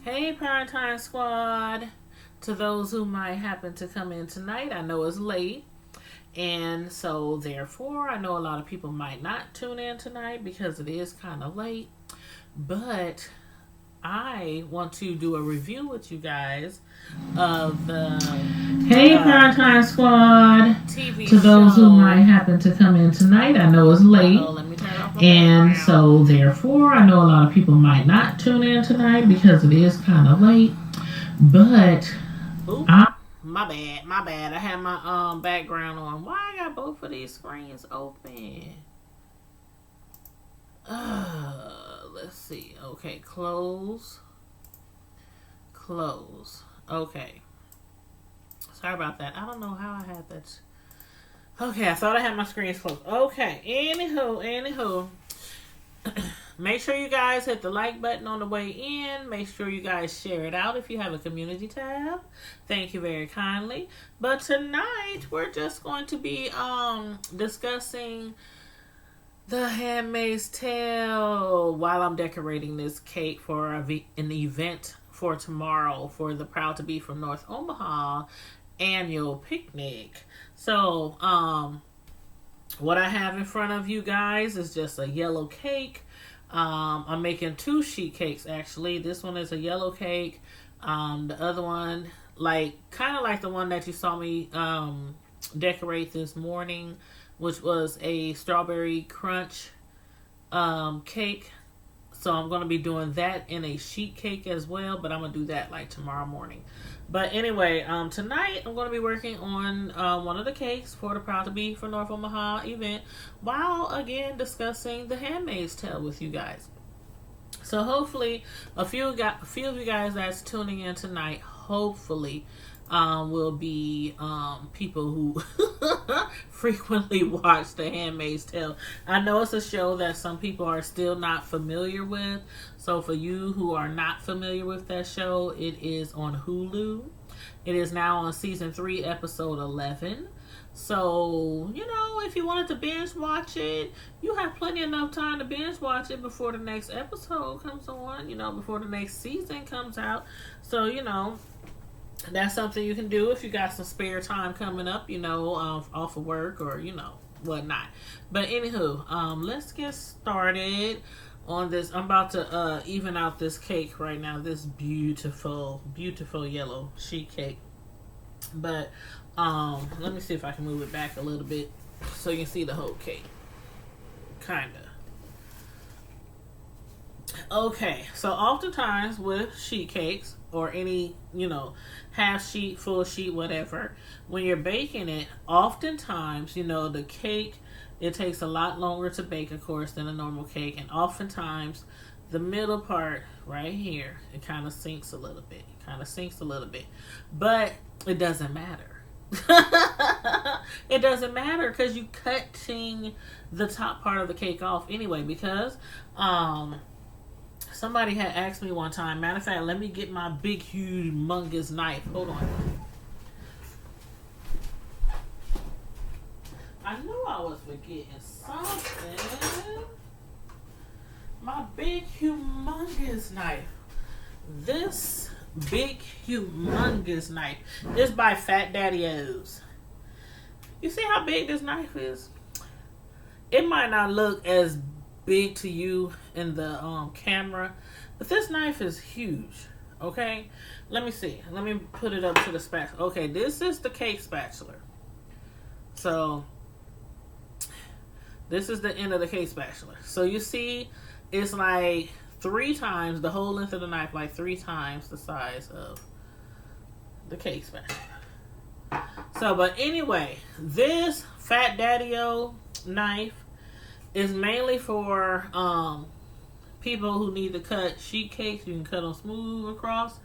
Hey, Primetime Squad. To those who might happen to come in tonight, I know it's late. And so, therefore, I know a lot of people might not tune in tonight because it is kind of late. But I want to do a review with you guys of the Hey, Primetime Squad. TV to those who might happen to come in tonight, I know it's late. And so, therefore, I know a lot of people might not tune in tonight because it is kind of late. But my bad. I had my background on. Why I got both of these screens open? Let's see. Okay, close. Okay. Sorry about that. I don't know how I had that. Okay, I thought I had my screens closed. Okay, anywho. Make sure you guys hit the like button on the way in. Make sure you guys share it out if you have a community tab. Thank you very kindly. But tonight we're just going to be discussing the Handmaid's Tale while I'm decorating this cake for an event for tomorrow for the Proud to Be from North Omaha annual picnic. So, what I have in front of you guys is just a yellow cake. I'm making 2 sheet cakes actually. This one is a yellow cake. The other one, kind of like the one that you saw me decorate this morning, which was a strawberry crunch cake. So I'm going to be doing that in a sheet cake as well, but I'm going to do that tomorrow morning. But anyway, tonight I'm going to be working on one of the cakes for the Proud to Be from North Omaha event, while again discussing the Handmaid's Tale with you guys. So hopefully a few of you guys that's tuning in tonight, hopefully will be people who frequently watch The Handmaid's Tale. I know it's a show that some people are still not familiar with. So for you who are not familiar with that show, it is on Hulu. It is now on season 3, episode 11. So, if you wanted to binge watch it, you have plenty enough time to binge watch it before the next episode comes on, before the next season comes out. So, that's something you can do if you got some spare time coming up, off of work or, whatnot. But anywho, let's get started on this. I'm about to even out this cake right now. This beautiful yellow sheet cake. But let me see if I can move it back a little bit so you can see the whole cake. Kinda. Okay, so oftentimes with sheet cakes or any, half sheet, full sheet, whatever, when you're baking it, oftentimes, the cake, it takes a lot longer to bake, of course, than a normal cake. And oftentimes, the middle part right here, it kind of sinks a little bit. But it doesn't matter. It doesn't matter because you're cutting the top part of the cake off anyway, because somebody had asked me one time, matter of fact, let me get my big, humongous knife. Hold on. I knew I was forgetting something. My big, humongous knife. This big, humongous knife is by Fat Daddy-O's. You see how big this knife is? It might not look as big to you in the camera, but this knife is huge. Okay, let me see. Let me put it up to the spatula. Okay, this is the cake spatula. So this is the end of the cake spatula. So you see, it's 3 times the whole length of the knife, 3 times the size of the cake spatula. So, but anyway, this Fat Daddy-O knife is mainly for people who need to cut sheet cakes. You can cut them smooth across.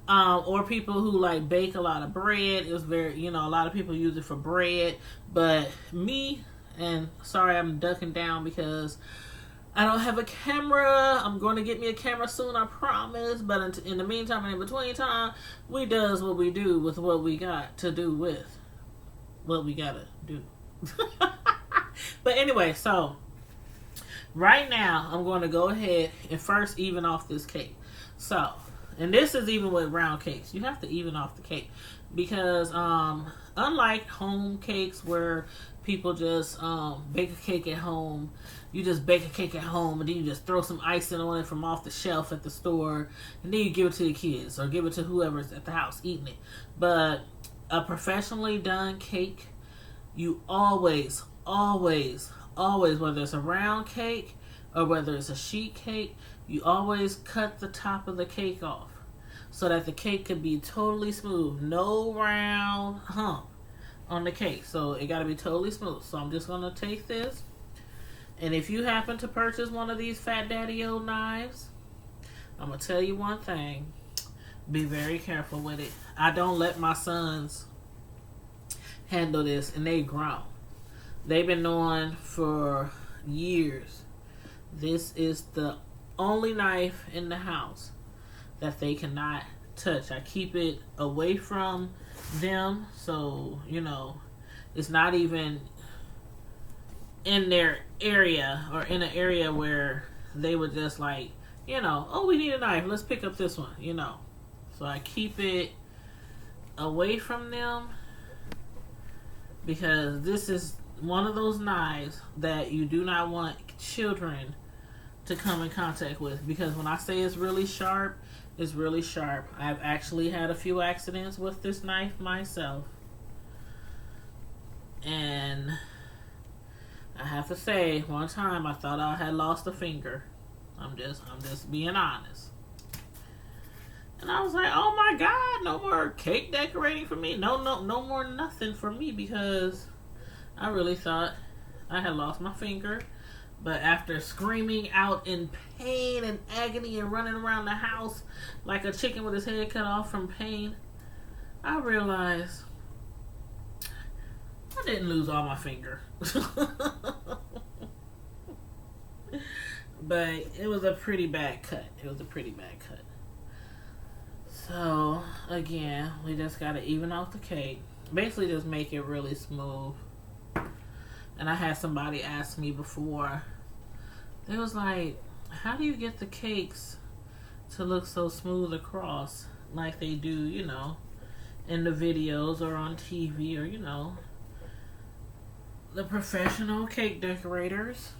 Or people who bake a lot of bread. It's very, a lot of people use it for bread. But me, and sorry I'm ducking down because I don't have a camera. I'm going to get me a camera soon, I promise. But in the meantime and in between time, we does what we do with what we got to do with what we gotta do. But anyway, so right now I'm going to go ahead and first even off this cake. So and this is even with round cakes, you have to even off the cake, because unlike home cakes where people just bake a cake at home, you just bake a cake at home and then you just throw some icing on it from off the shelf at the store, and then you give it to the kids or give it to whoever's at the house eating it. But a professionally done cake, you always, whether it's a round cake or whether it's a sheet cake, you always cut the top of the cake off so that the cake could be totally smooth. No round hump on the cake. So it got to be totally smooth. So I'm just going to take this. And if you happen to purchase one of these Fat Daddy-O knives, I'm going to tell you one thing. Be very careful with it. I don't let my sons handle this, and they grown. They've been knowing for years. This is the only knife in the house that they cannot touch. I keep it away from them, so it's not even in their area or in an area where they would just like, oh, we need a knife, let's pick up this one, So I keep it away from them, because this is one of those knives that you do not want children to come in contact with, because when I say it's really sharp, it's really sharp. I've actually had a few accidents with this knife myself, and I have to say, one time I thought I had lost a finger. I'm just being honest. And I was like, oh my God, no more cake decorating for me. No more nothing for me, because I really thought I had lost my finger. But after screaming out in pain and agony and running around the house like a chicken with his head cut off from pain, I realized I didn't lose all my finger. But it was a pretty bad cut. So, again, we just got to even off the cake. Basically just make it really smooth. And I had somebody ask me before, they was like, how do you get the cakes to look so smooth across like they do, in the videos or on TV or, the professional cake decorators?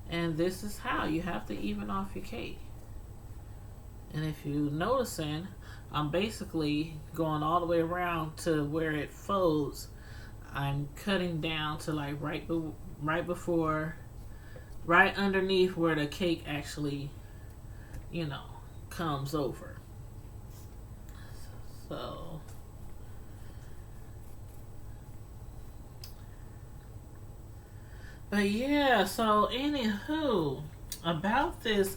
And this is how you have to even off your cake. And if you're noticing, I'm basically going all the way around to where it folds. I'm cutting down to like right underneath where the cake actually, comes over. So, but yeah, so anywho, about this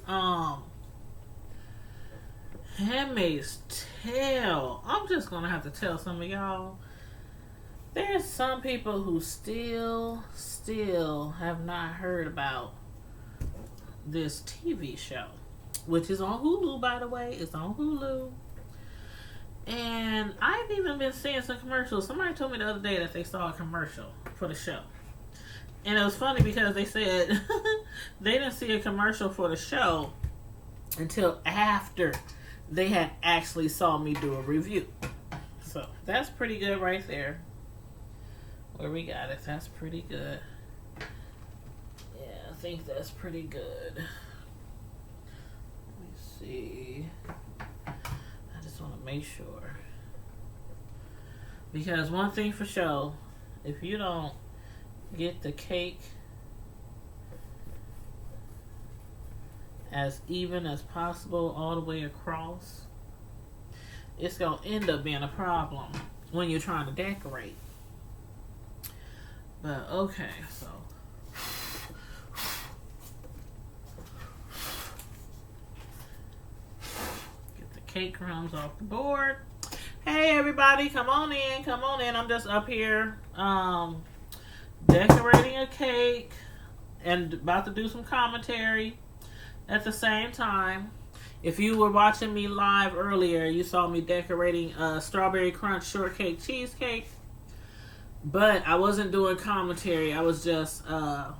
Handmaid's Tale, I'm just gonna have to tell some of y'all, there's some people who still have not heard about this TV show, which is on Hulu, by the way. It's on Hulu. And I've even been seeing some commercials. Somebody told me the other day that they saw a commercial for the show. And it was funny because they said they didn't see a commercial for the show until after they had actually saw me do a review. So that's pretty good right there. Where we got it, that's pretty good. Yeah, I think that's pretty good. Let me see. I just want to make sure. Because one thing for sure, if you don't get the cake as even as possible all the way across, it's going to end up being a problem when you're trying to decorate. But okay, so get the cake crumbs off the board. Hey everybody, come on in. I'm just up here decorating a cake and about to do some commentary at the same time. If you were watching me live earlier, you saw me decorating a strawberry crunch shortcake cheesecake. But I wasn't doing commentary. I was just, I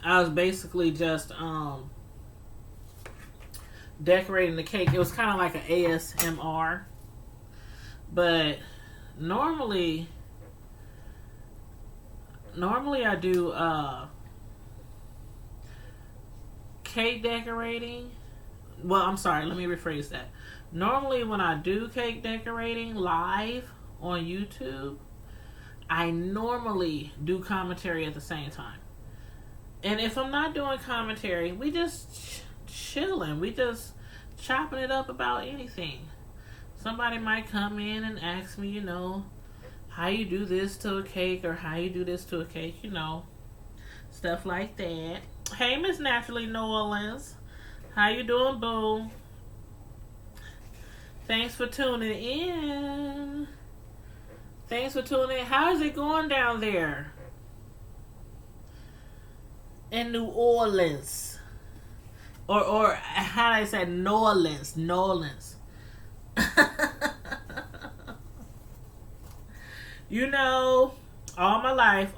was basically just, decorating the cake. It was kind of like an ASMR. But normally I do cake decorating. Well, I'm sorry, let me rephrase that. Normally when I do cake decorating live on YouTube, I normally do commentary at the same time. And if I'm not doing commentary, we just chilling. We just chopping it up about anything. Somebody might come in and ask me, how you do this to a cake or how you do this to a cake, stuff like that. Hey, Miss Naturally New Orleans. How you doing, boo? Thanks for tuning in. How is it going down there in New Orleans? Or how do I say New Orleans? All my life,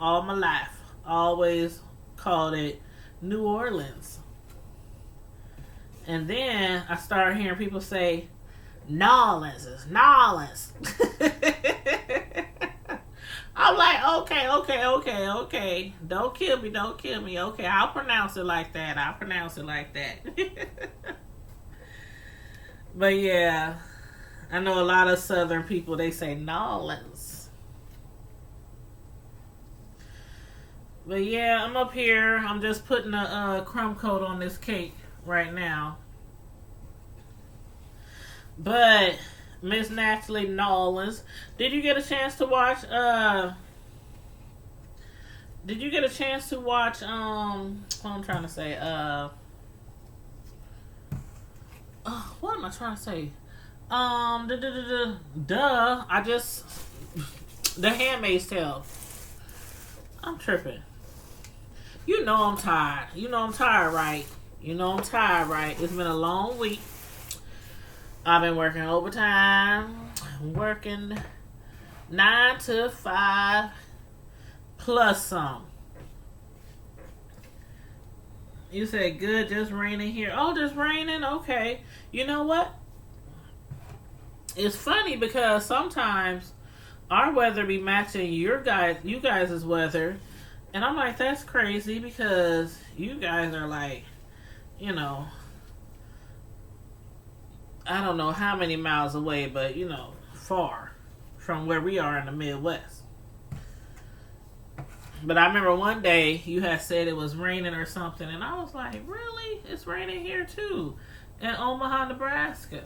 always called it New Orleans. And then I started hearing people say, Nolans. I'm like, okay. Don't kill me. Okay, I'll pronounce it like that. But yeah, I know a lot of Southern people, they say Nolans. But yeah, I'm up here. I'm just putting a crumb coat on this cake right now. But Miss Natalie Nolans, did you get a chance to watch what I'm trying to say, what am I trying to say? The Handmaid's Tale. I'm tripping. I'm tired. I'm tired, right? It's been a long week. I've been working overtime, working 9 to 5 plus some. You said good, just raining here. Oh, just raining? Okay. You know what? It's funny because sometimes our weather be matching you guys' weather. And I'm like, that's crazy because you guys are like, I don't know how many miles away, but far from where we are in the Midwest. But I remember one day you had said it was raining or something, and I was like, really? It's raining here too, in Omaha, Nebraska.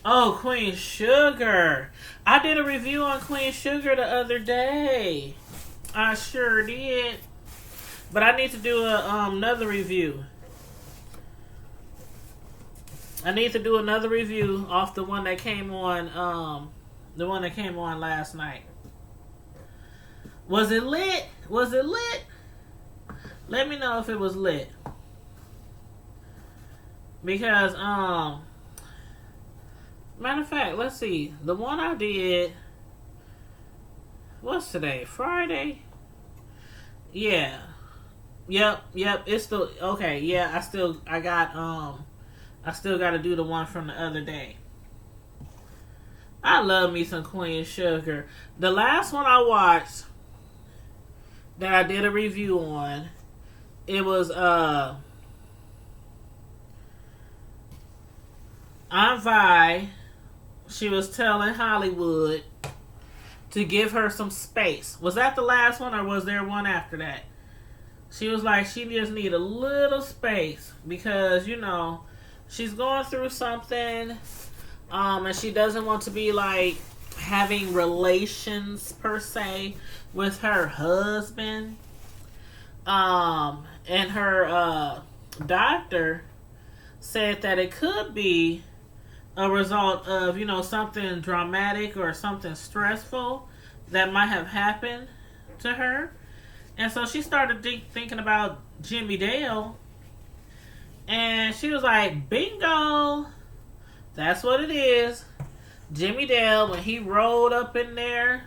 Oh, Queen Sugar. I did a review on Queen Sugar the other day. I sure did. But I need to do another review. I need to do another review off the one that came on last night. Was it lit? Let me know if it was lit. Because matter of fact, let's see. The one I did, what's today? Friday? Yeah. Yep. It's still okay. Yeah, I still got to do the one from the other day. I love me some Queen Sugar. The last one I watched that I did a review on, it was Aunt Vi. She was telling Hollywood to give her some space. Was that the last one or was there one after that? She was like, she just need a little space because, she's going through something, and she doesn't want to be like having relations per se with her husband. And her doctor said that it could be a result of, something dramatic or something stressful that might have happened to her. And so she started thinking about Jimmy Dale. And she was like, bingo. That's what it is. Jimmy Dale, when he rolled up in there,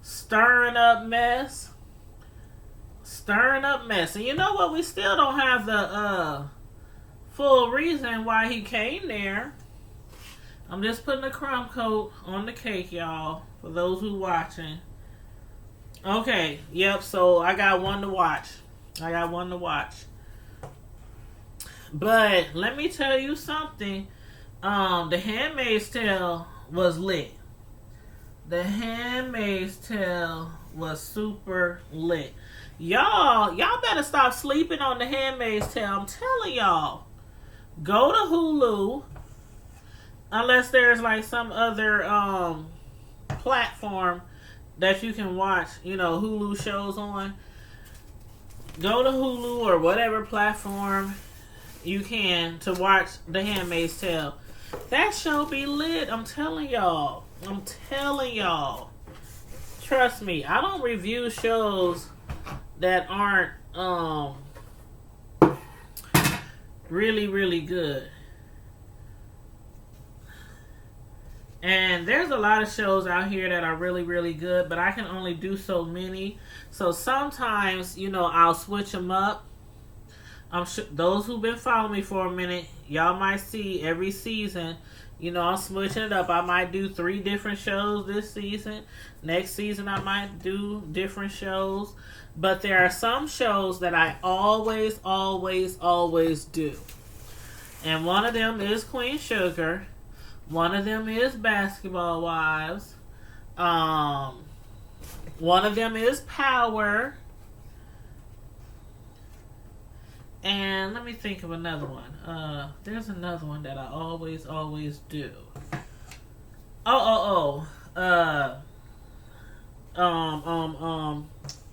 stirring up mess. And you know what? We still don't have the full reason why he came there. I'm just putting a crumb coat on the cake, y'all, for those who watching. Okay, yep, so I got one to watch. But let me tell you something. The Handmaid's Tale was lit. The Handmaid's Tale was super lit. Y'all better stop sleeping on the Handmaid's Tale. I'm telling y'all. Go to Hulu. Unless there's like some other platform that you can watch, Hulu shows on. Go to Hulu or whatever platform you can to watch The Handmaid's Tale. That show be lit. I'm telling y'all. Trust me, I don't review shows that aren't really, really good. And there's a lot of shows out here that are really, really good, but I can only do so many. So sometimes, I'll switch them up. I'm sure those who've been following me for a minute, y'all might see every season, I'm switching it up. I might do 3 different shows this season. Next season, I might do different shows. But there are some shows that I always, always, always do. And one of them is Queen Sugar. One of them is Basketball Wives. One of them is Power. And let me think of another one. There's another one that I always, always do.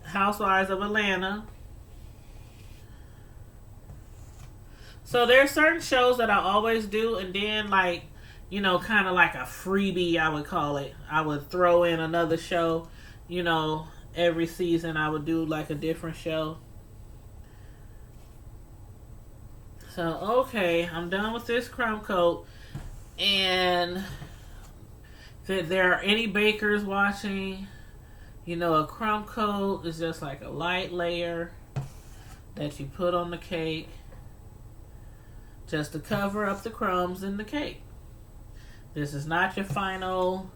Housewives of Atlanta. So there's certain shows that I always do, and then kind of like a freebie, I would call it. I would throw in another show. Every season I would do like a different show. So, okay, I'm done with this crumb coat. And if there are any bakers watching, a crumb coat is just like a light layer that you put on the cake just to cover up the crumbs in the cake. This is not your final,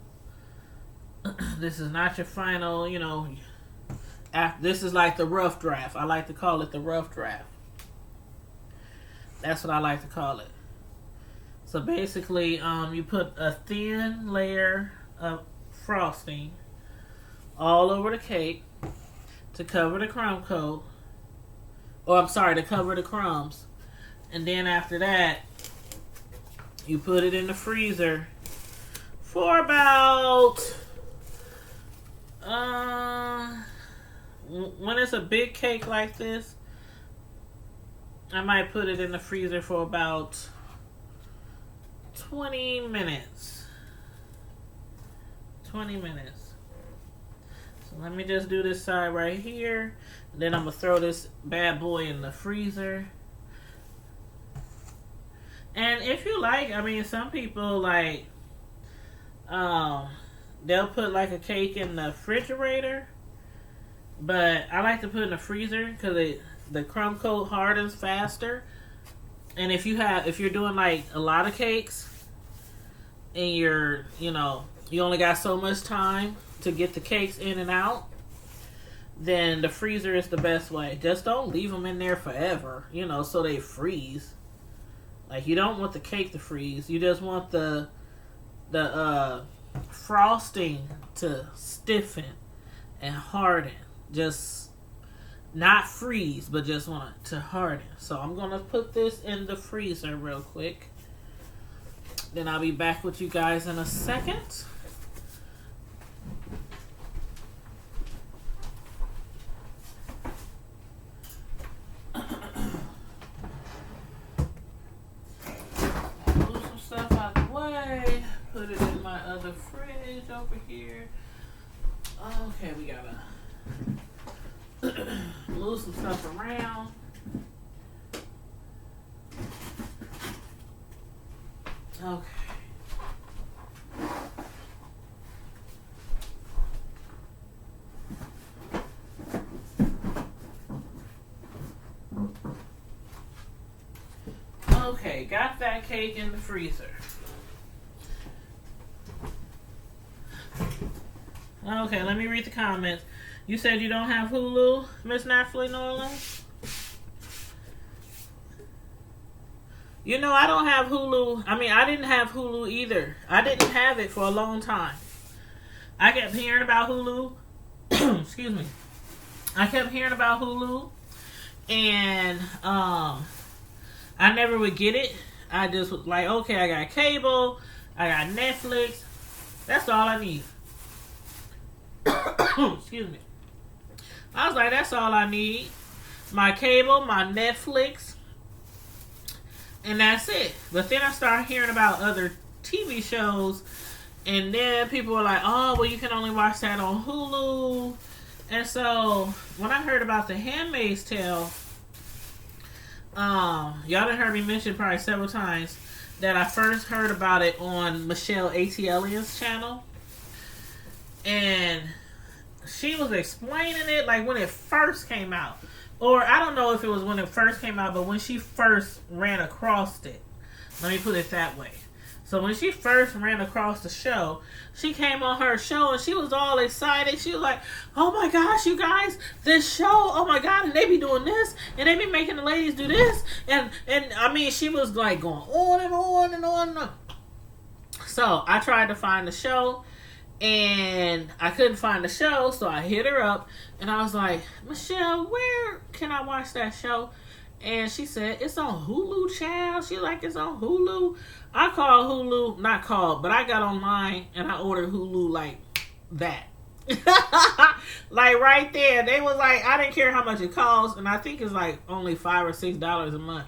this is like the rough draft. I like to call it the rough draft. That's what I like to call it. So basically, you put a thin layer of frosting all over the cake to cover the crumb coat. To cover the crumbs. And then after that, you put it in the freezer for about, when it's a big cake like this, I might put it in the freezer for about 20 minutes. 20 minutes. So let me just do this side right here. Then I'm going to throw this bad boy in the freezer. And if you like, some people they'll put like a cake in the refrigerator. But I like to put it in the freezer because the crumb coat hardens faster. And if you're doing like a lot of cakes and you only got so much time to get the cakes in and out, then the freezer is the best way. Just don't leave them in there forever, so they freeze. Like, you don't want the cake to freeze. You just want the frosting to stiffen and harden. Just not freeze, but just want it to harden. So I'm going to put this in the freezer real quick. Then I'll be back with you guys in a second. Move some stuff out the way. Put it in my other fridge over here. Okay, we gotta move some stuff around. Okay. Okay, got that cake in the freezer. Okay, let me read the comments. You said you don't have Hulu, Miss Nathalie Norland? You know, I don't have Hulu. I mean, I didn't have Hulu either. I didn't have it for a long time. I kept hearing about Hulu. Excuse me. I kept hearing about Hulu. And I never would get it. I just was like, okay, I got cable. I got Netflix. That's all I need. Excuse me. I was like, that's all I need. My cable, my Netflix, and that's it. But then I started hearing about other TV shows, and then people were like, oh, well, you can only watch that on Hulu. And so when I heard about the Handmaid's Tale, y'all done heard me mention probably several times that I first heard about it on Michelle Etiellian's channel. And she was explaining it like when it first came out. Or I don't know if it was when it first came out, but when she first ran across it. Let me put it that way. So when she first ran across the show, she came on her show and she was all excited. She was like, oh my gosh, you guys, this show, oh my God, and they be doing this, and they be making the ladies do this. And I mean, she was like going on and on and on and on. So I tried to find the show, and I couldn't find the show, so I hit her up, and I was like, Michelle, where can I watch that show? And she said, it's on Hulu, child. She like, it's on Hulu. I called Hulu, not called, but I got online, and I ordered Hulu like that. Like right there. They was like, I didn't care how much it cost, and I think it's like only $5 or $6 a month.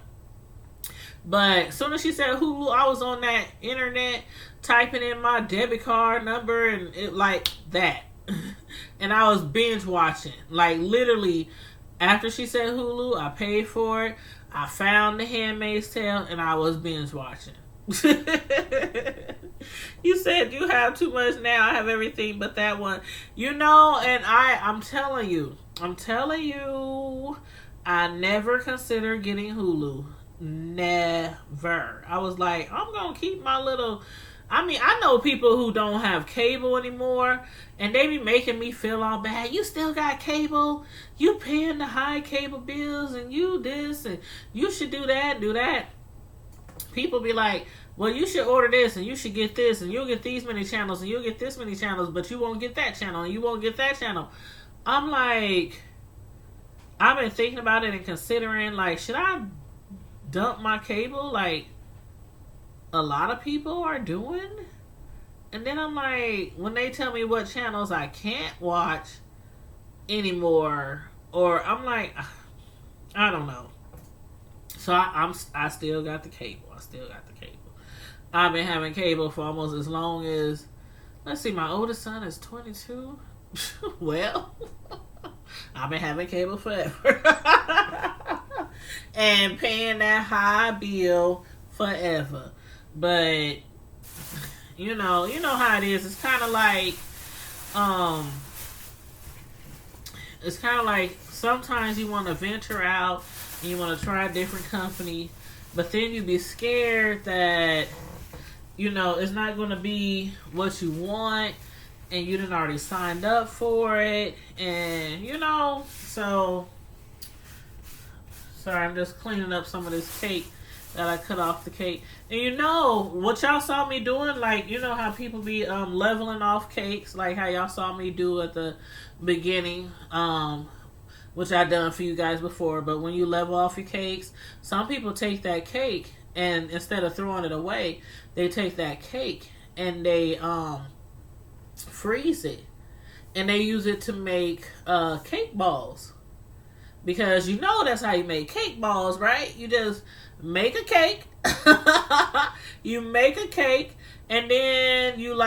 But as soon as she said Hulu, I was on that internet typing in my debit card number and it like that. And I was binge watching. Like literally, after she said Hulu, I paid for it. I found The Handmaid's Tale and I was binge watching. You said you have too much now. I have everything but that one. You know, and I'm telling you, I never considered getting Hulu. Never. I was like, I'm gonna keep my little. I mean, I know people who don't have cable anymore, and they be making me feel all bad. You still got cable? You paying the high cable bills, and you this, and you should do that. People be like, well, you should order this, and you should get this, and you'll get these many channels, and you'll get this many channels, but you won't get that channel, and you won't get that channel. I'm like, I've been thinking about it and considering, like, should I dump my cable like a lot of people are doing? And then I'm like, when they tell me what channels I can't watch anymore, or I'm like, I don't know. So I still got the cable. I've been having cable for almost as long as, let's see, my oldest son is 22. Well, I've been having cable forever. And paying that high bill forever. But you know how it is. It's kind of like sometimes you want to venture out and you want to try a different company, but then you be scared that it's not going to be what you want, and you done already signed up for it, and so. Sorry, I'm just cleaning up some of this cake that I cut off the cake. And what y'all saw me doing, like, how people be leveling off cakes, like how y'all saw me do at the beginning, which I done for you guys before. But when you level off your cakes, some people take that cake and instead of throwing it away, they take that cake and they freeze it. And they use it to make cake balls. Because that's how you make cake balls, right? You just make a cake. You make a cake, and then you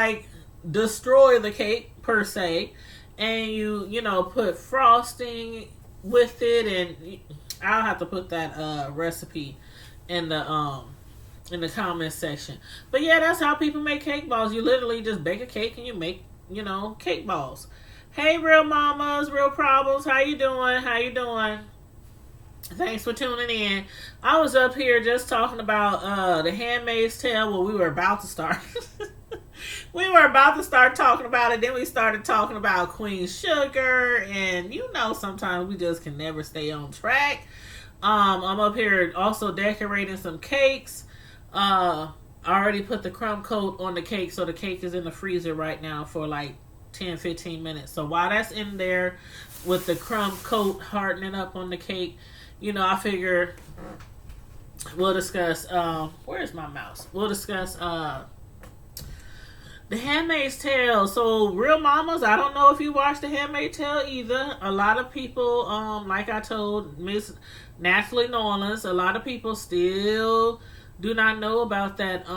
destroy the cake per se, and you put frosting with it, and I'll have to put that recipe in the comment section. But yeah, that's how people make cake balls. You literally just bake a cake and you make cake balls. Hey, real mamas, real problems. How you doing? Thanks for tuning in. I was up here just talking about the Handmaid's Tale. Well, we were about to start. We were about to start talking about it. Then we started talking about Queen Sugar. And you know, sometimes we just can never stay on track. I'm up here also decorating some cakes. I already put the crumb coat on the cake. So the cake is in the freezer right now for like 10-15 minutes. So while that's in there with the crumb coat hardening up on the cake, you know, I figure we'll discuss, where's my mouse? We'll discuss, The Handmaid's Tale. So, real mamas, I don't know if you watched The Handmaid's Tale either. A lot of people, like I told Miss Natalie Norlands, a lot of people still do not know about that,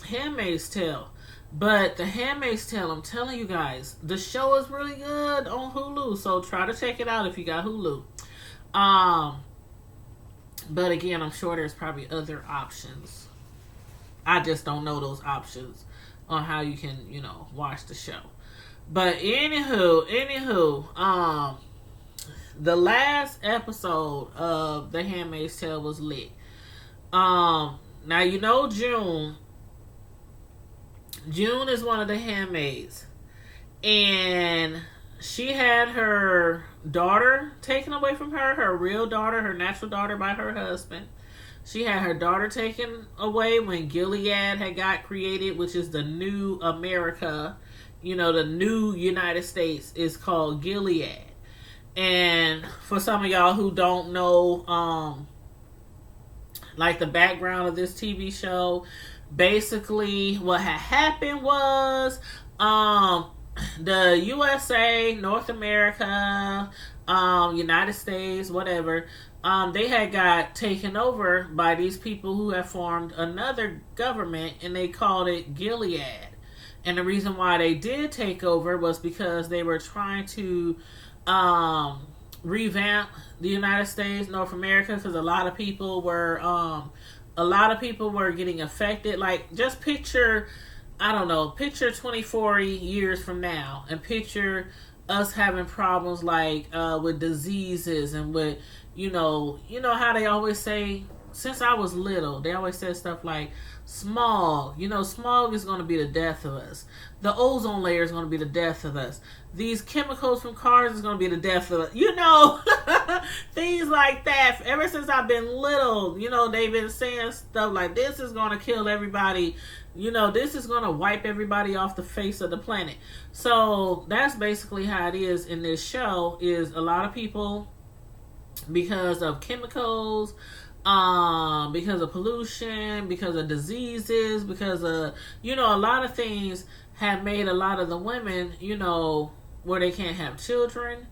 Handmaid's Tale. But The Handmaid's Tale, I'm telling you guys, the show is really good on Hulu. So, try to check it out if you got Hulu. But again, I'm sure there's probably other options. I just don't know those options on how you can, you know, watch the show. But anywho, the last episode of The Handmaid's Tale was lit. Now you know June is one of the handmaids, and she had her daughter taken away from her real daughter, her natural daughter, by her husband. She had her daughter taken away when Gilead had got created, which is the new America. You know, the new United States is called Gilead. And for some of y'all who don't know, like the background of this TV show, basically what had happened was, the USA, North America, United States, whatever, they had got taken over by these people who have formed another government, and they called it Gilead. And the reason why they did take over was because they were trying to revamp the United States, North America, because a lot of people were getting affected. Like, just picture, I don't know, picture 20, 40 years from now, and picture us having problems like with diseases and with, you know how they always say, since I was little, they always said stuff like smog. You know, smog is going to be the death of us. The ozone layer is going to be the death of us. These chemicals from cars is going to be the death of us. You know, things like that. Ever since I've been little, you know, they've been saying stuff like, this is going to kill everybody. You know, this is going to wipe everybody off the face of the planet. So that's basically how it is in this show, is a lot of people, because of chemicals, because of pollution, because of diseases, because of, you know, a lot of things have made a lot of the women, you know, where they can't have children.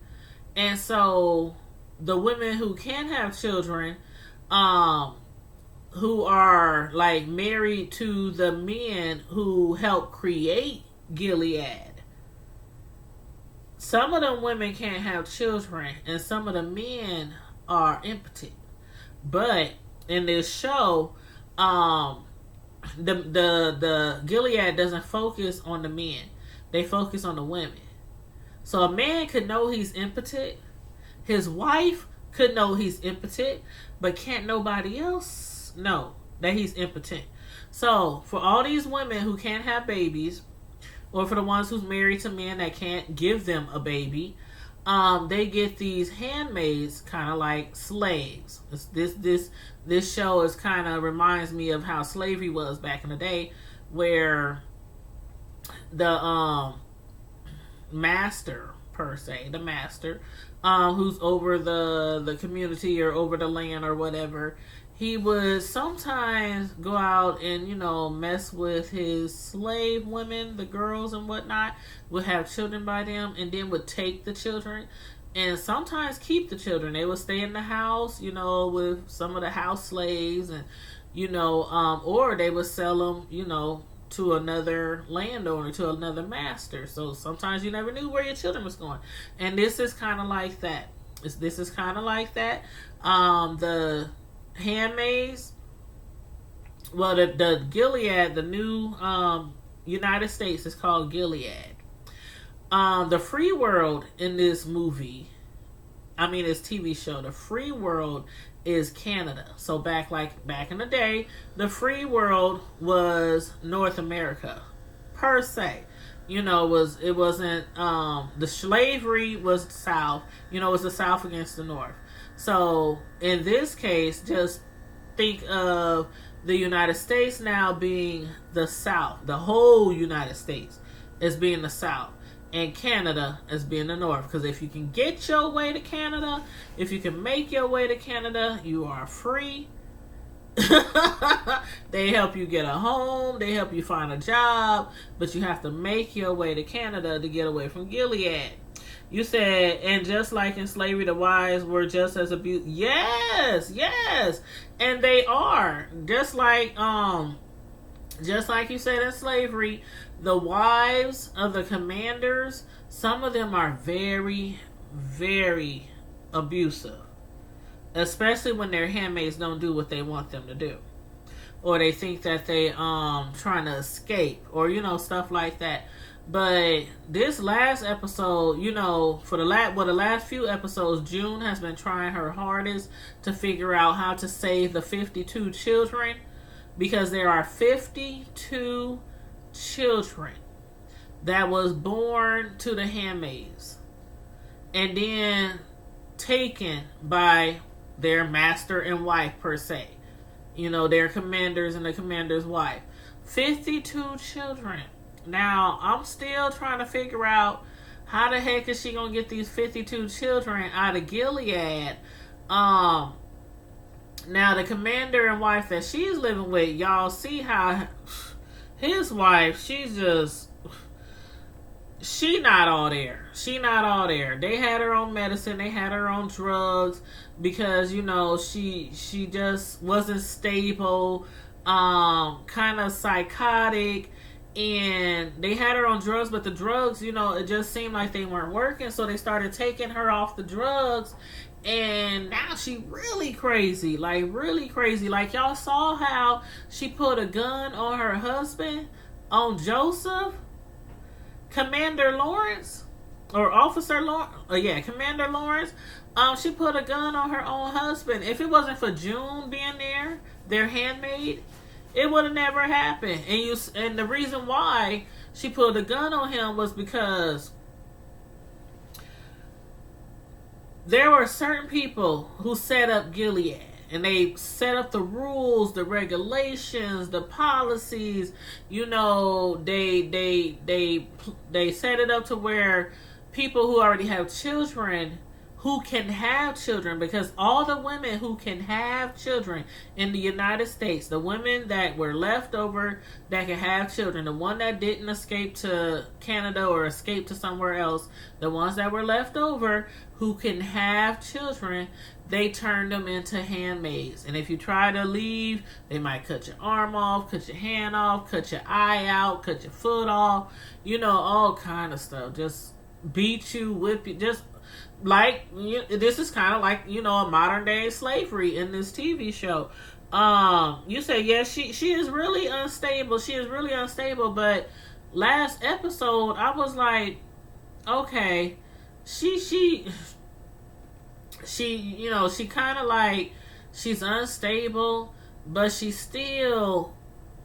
And so the women who can have children, who are like married to the men who helped create Gilead, some of them women can't have children, and some of the men are impotent. But in this show, the Gilead doesn't focus on the men; they focus on the women. So a man could know he's impotent, his wife could know he's impotent, but can't nobody else know that he's impotent. So for all these women who can't have babies, or for the ones who's married to men that can't give them a baby, they get these handmaids, kind of like slaves. This show is kind of reminds me of how slavery was back in the day, where the master, per se, the master, who's over the community or over the land or whatever, he would sometimes go out and, you know, mess with his slave women, the girls and whatnot, would have children by them, and then would take the children and sometimes keep the children. They would stay in the house, you know, with some of the house slaves, and, you know, or they would sell them, you know, to another landowner, to another master. So sometimes you never knew where your children was going. And this is kind of like that. This is kind of like that. The Handmaids, well, the Gilead, the new United States is called Gilead. The free world in this movie It's TV show. The free world is Canada. So back in the day, the free world was North America per se. It wasn't the slavery was South. It was the South against the North. So in this case, just think of the United States now being the South. The whole United States is being the South, and Canada as being the North. Because if you can get your way to Canada, if you can make your way to Canada, you are free. They help you get a home, they help you find a job, but you have to make your way to Canada to get away from Gilead. You said, and just like in slavery, the wives were just as abused. Yes, and they are just like you said in slavery. The wives of the commanders, some of them are very, very abusive, especially when their handmaids don't do what they want them to do, or they think that they trying to escape, or stuff like that. But this last episode, for the last few episodes, June has been trying her hardest to figure out how to save the 52 children, because there are 52 children that was born to the handmaids and then taken by their master and wife per se. Their commanders and the commander's wife. 52 children. Now, I'm still trying to figure out how the heck is she going to get these 52 children out of Gilead. Now, the commander and wife that she's living with, y'all see how his wife, she not all there. She not all there. They had her own medicine. They had her own drugs because, she just wasn't stable, kind of psychotic. And they had her on drugs, but the drugs, it just seemed like they weren't working. So they started taking her off the drugs. And now she really crazy. Like, really crazy. Like, y'all saw how she put a gun on her husband, on Joseph, Commander Lawrence, or Officer Lawrence. Commander Lawrence. She put a gun on her own husband. If it wasn't for June being there, their handmaid, it would have never happened. And the reason why she put a gun on him was because there were certain people who set up Gilead, and they set up the rules, the regulations, the policies. They set it up to where people who already have children, who can have children, because all the women who can have children in the United States, the women that were left over that can have children, the one that didn't escape to Canada or escape to somewhere else, the ones that were left over who can have children, they turned them into handmaids. And if you try to leave, they might cut your arm off, cut your hand off, cut your eye out, cut your foot off, all kind of stuff. Just beat you, whip you, just like, this is kind of like, a modern day slavery in this TV show. You say, yes, she is really unstable. She is really unstable. But last episode, I was like, okay, she kind of like, she's unstable, but she still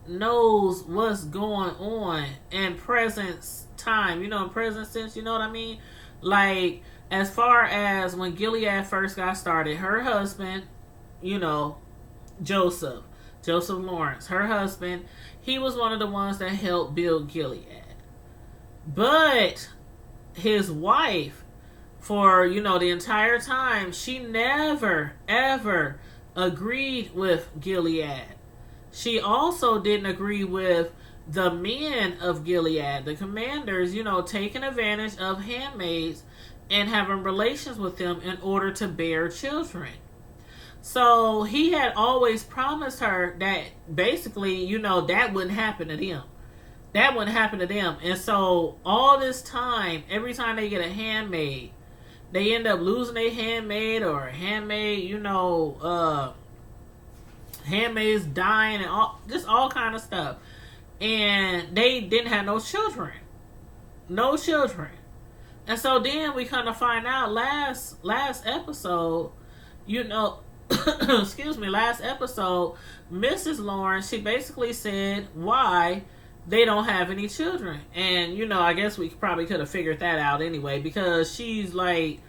knows what's going on in present time, in present sense, you know what I mean? Like, as far as when Gilead first got started, her husband, Joseph Lawrence, her husband, he was one of the ones that helped build Gilead. But his wife, for, the entire time, she never, ever agreed with Gilead. She also didn't agree with the men of Gilead, the commanders, taking advantage of handmaids and having relations with them in order to bear children. So he had always promised her that basically, that wouldn't happen to them. That wouldn't happen to them. And so all this time, every time they get a handmaid, they end up losing a handmaid, or a handmaid, handmaids dying, and all kind of stuff. And they didn't have no children. And so then we kind of find out last episode, you know, excuse me, last episode, Mrs. Lawrence, she basically said why they don't have any children. And, you know, I guess we probably could have figured that out anyway, because she's like,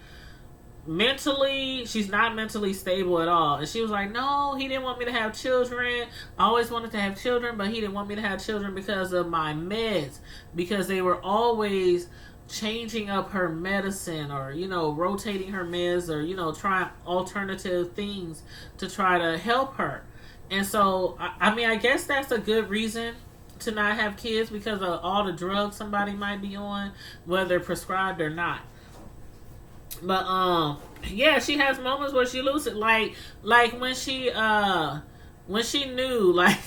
mentally, she's not mentally stable at all. And she was like, no, he didn't want me to have children. I always wanted to have children, but he didn't want me to have children because of my meds, because they were always changing up her medicine, or, you know, rotating her meds, or, you know, trying alternative things to try to help her. And so I mean, I guess that's a good reason to not have kids, because of all the drugs somebody might be on, whether prescribed or not. But yeah, she has moments where she loses it, like when she knew, like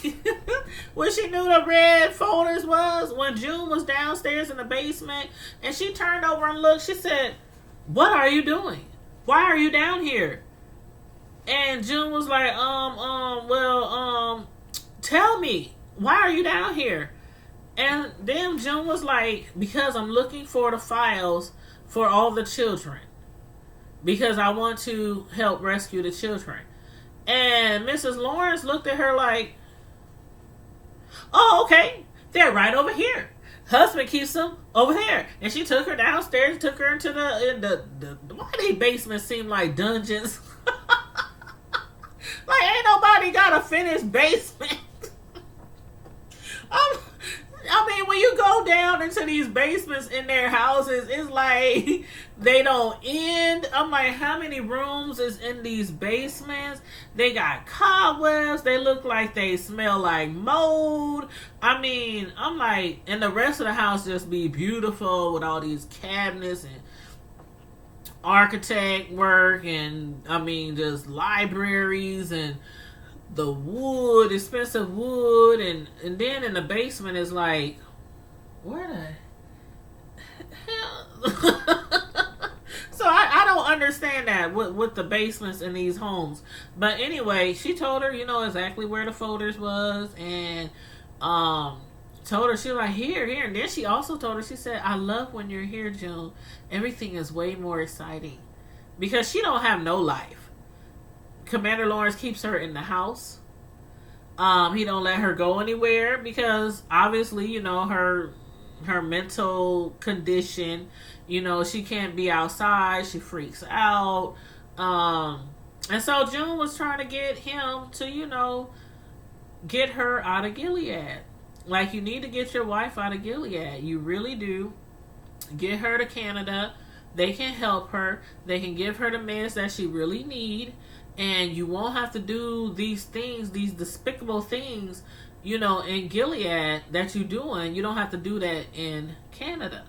when she knew the red folders was, when June was downstairs in the basement and she turned over and looked. She said, what are you doing? Why are you down here? And June was like, well, tell me, why are you down here? And then June was like, because I'm looking for the files for all the children, because I want to help rescue the children. And Mrs. Lawrence looked at her like, oh, okay, they're right over here. Husband keeps them over there. And she took her downstairs, took her into the why do these basements seem like dungeons? Like, ain't nobody got a finished basement. I mean, when you go down into these basements in their houses, it's like they don't end. I'm like, how many rooms is in these basements? They got cobwebs. They look like they smell like mold. I mean, I'm like, and the rest of the house just be beautiful with all these cabinets and architect work, and I mean, just libraries and the wood, expensive wood, and then in the basement is like, where the hell? So I don't understand that with the basements in these homes. But anyway, she told her, you know, exactly where the folders was, and told her, she was like, here, and then she also told her, she said, I love when you're here, June. Everything is way more exciting, because she don't have no life. Commander Lawrence keeps her in the house. He don't let her go anywhere, because obviously, you know, her mental condition, you know, she can't be outside. She freaks out. And so June was trying to get him to, you know, get her out of Gilead. Like, you need to get your wife out of Gilead. You really do. Get her to Canada. They can help her. They can give her the meds that she really need. And you won't have to do these things, these despicable things, you know, in Gilead that you're doing. You don't have to do that in Canada.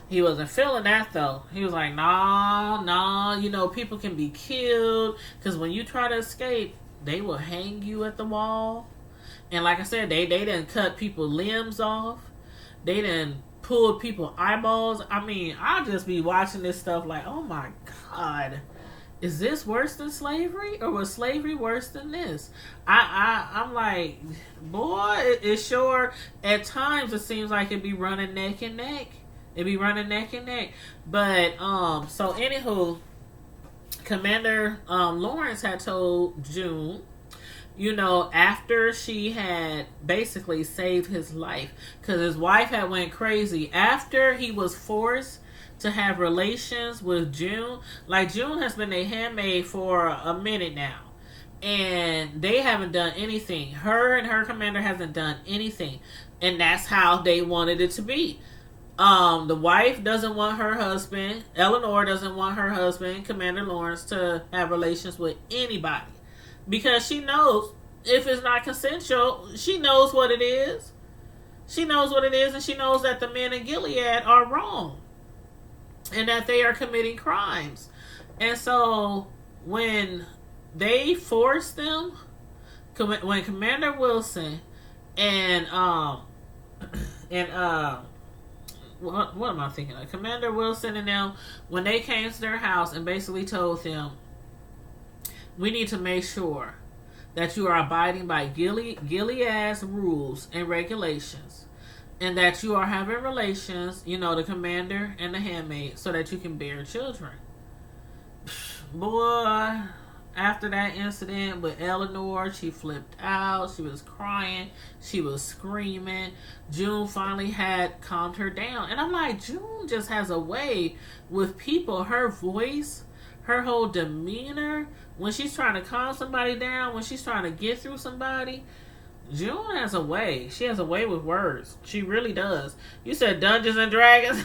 He wasn't feeling that, though. He was like, nah, you know, people can be killed. Because when you try to escape, they will hang you at the wall. And like I said, they done cut people's limbs off. They done pulled people's eyeballs. I mean, I'll just be watching this stuff like, oh my God. Is this worse than slavery, or was slavery worse than this? I'm like, boy, it sure, at times it seems like it be running neck and neck. It be running neck and neck. But, so anywho, Commander Lawrence had told June, you know, after she had basically saved his life, because his wife had went crazy after he was forced to have relations with June. Like, June has been a handmaid for a minute now, and they haven't done anything. Her and her commander hasn't done anything, and that's how they wanted it to be. The wife doesn't want her husband, Eleanor doesn't want her husband, Commander Lawrence, to have relations with anybody, because she knows if it's not consensual, she knows what it is. She knows what it is, and she knows that the men in Gilead are wrong, and that they are committing crimes. And so when they forced them, when Commander Wilson and what am I thinking of? Commander Wilson and them, when they came to their house and basically told them, we need to make sure that you are abiding by Gilead's rules and regulations. and that you are having relations, the commander and the handmaid, so that you can bear children. Boy, after that incident with Eleanor, she flipped out. She was crying. She was screaming. June finally had calmed her down. And I'm like, June just has a way with people. Her voice, her whole demeanor, when she's trying to calm somebody down, when she's trying to get through somebody, June has a way. She has a way with words. She really does. You said Dungeons and Dragons?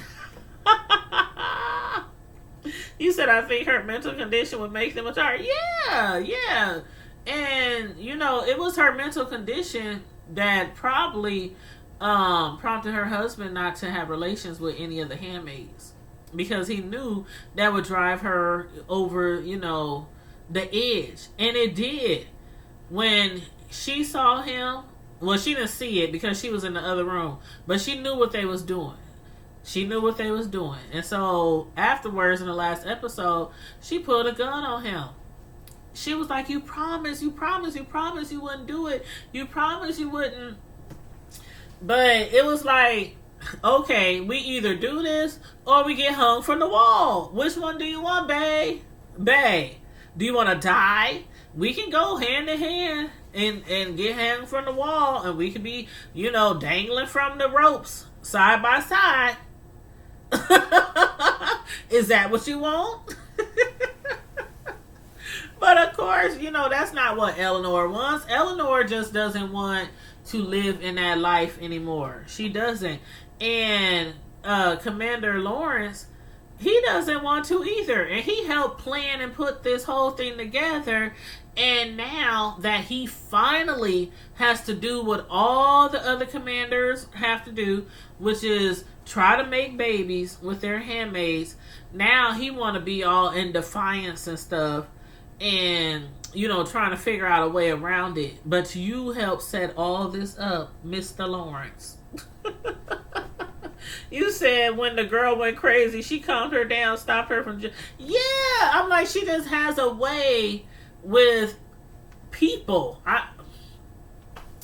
You said, I think her mental condition would make them retire. Yeah. And, it was her mental condition that probably prompted her husband not to have relations with any of the handmaids. Because he knew that would drive her over, the edge. And it did. When she saw him, well, she didn't see it because she was in the other room. But she knew what they was doing. And so afterwards, in the last episode, she pulled a gun on him. She was like, you promised you wouldn't do it. You promised you wouldn't. But it was like, okay, we either do this or we get hung from the wall. Which one do you want, bae? Bae, do you want to die? We can go hand in hand and get hung from the wall, and we can be, dangling from the ropes side by side. Is that what you want? But of course, that's not what Eleanor wants. Eleanor just doesn't want to live in that life anymore. She doesn't. And Commander Lawrence, he doesn't want to either. And he helped plan and put this whole thing together. And now that he finally has to do what all the other commanders have to do, which is try to make babies with their handmaids, now he want to be all in defiance and stuff, and trying to figure out a way around it. But you helped set all this up, Mr. Lawrence. You said when the girl went crazy, she calmed her down, stopped her from I'm like, she just has a way with people.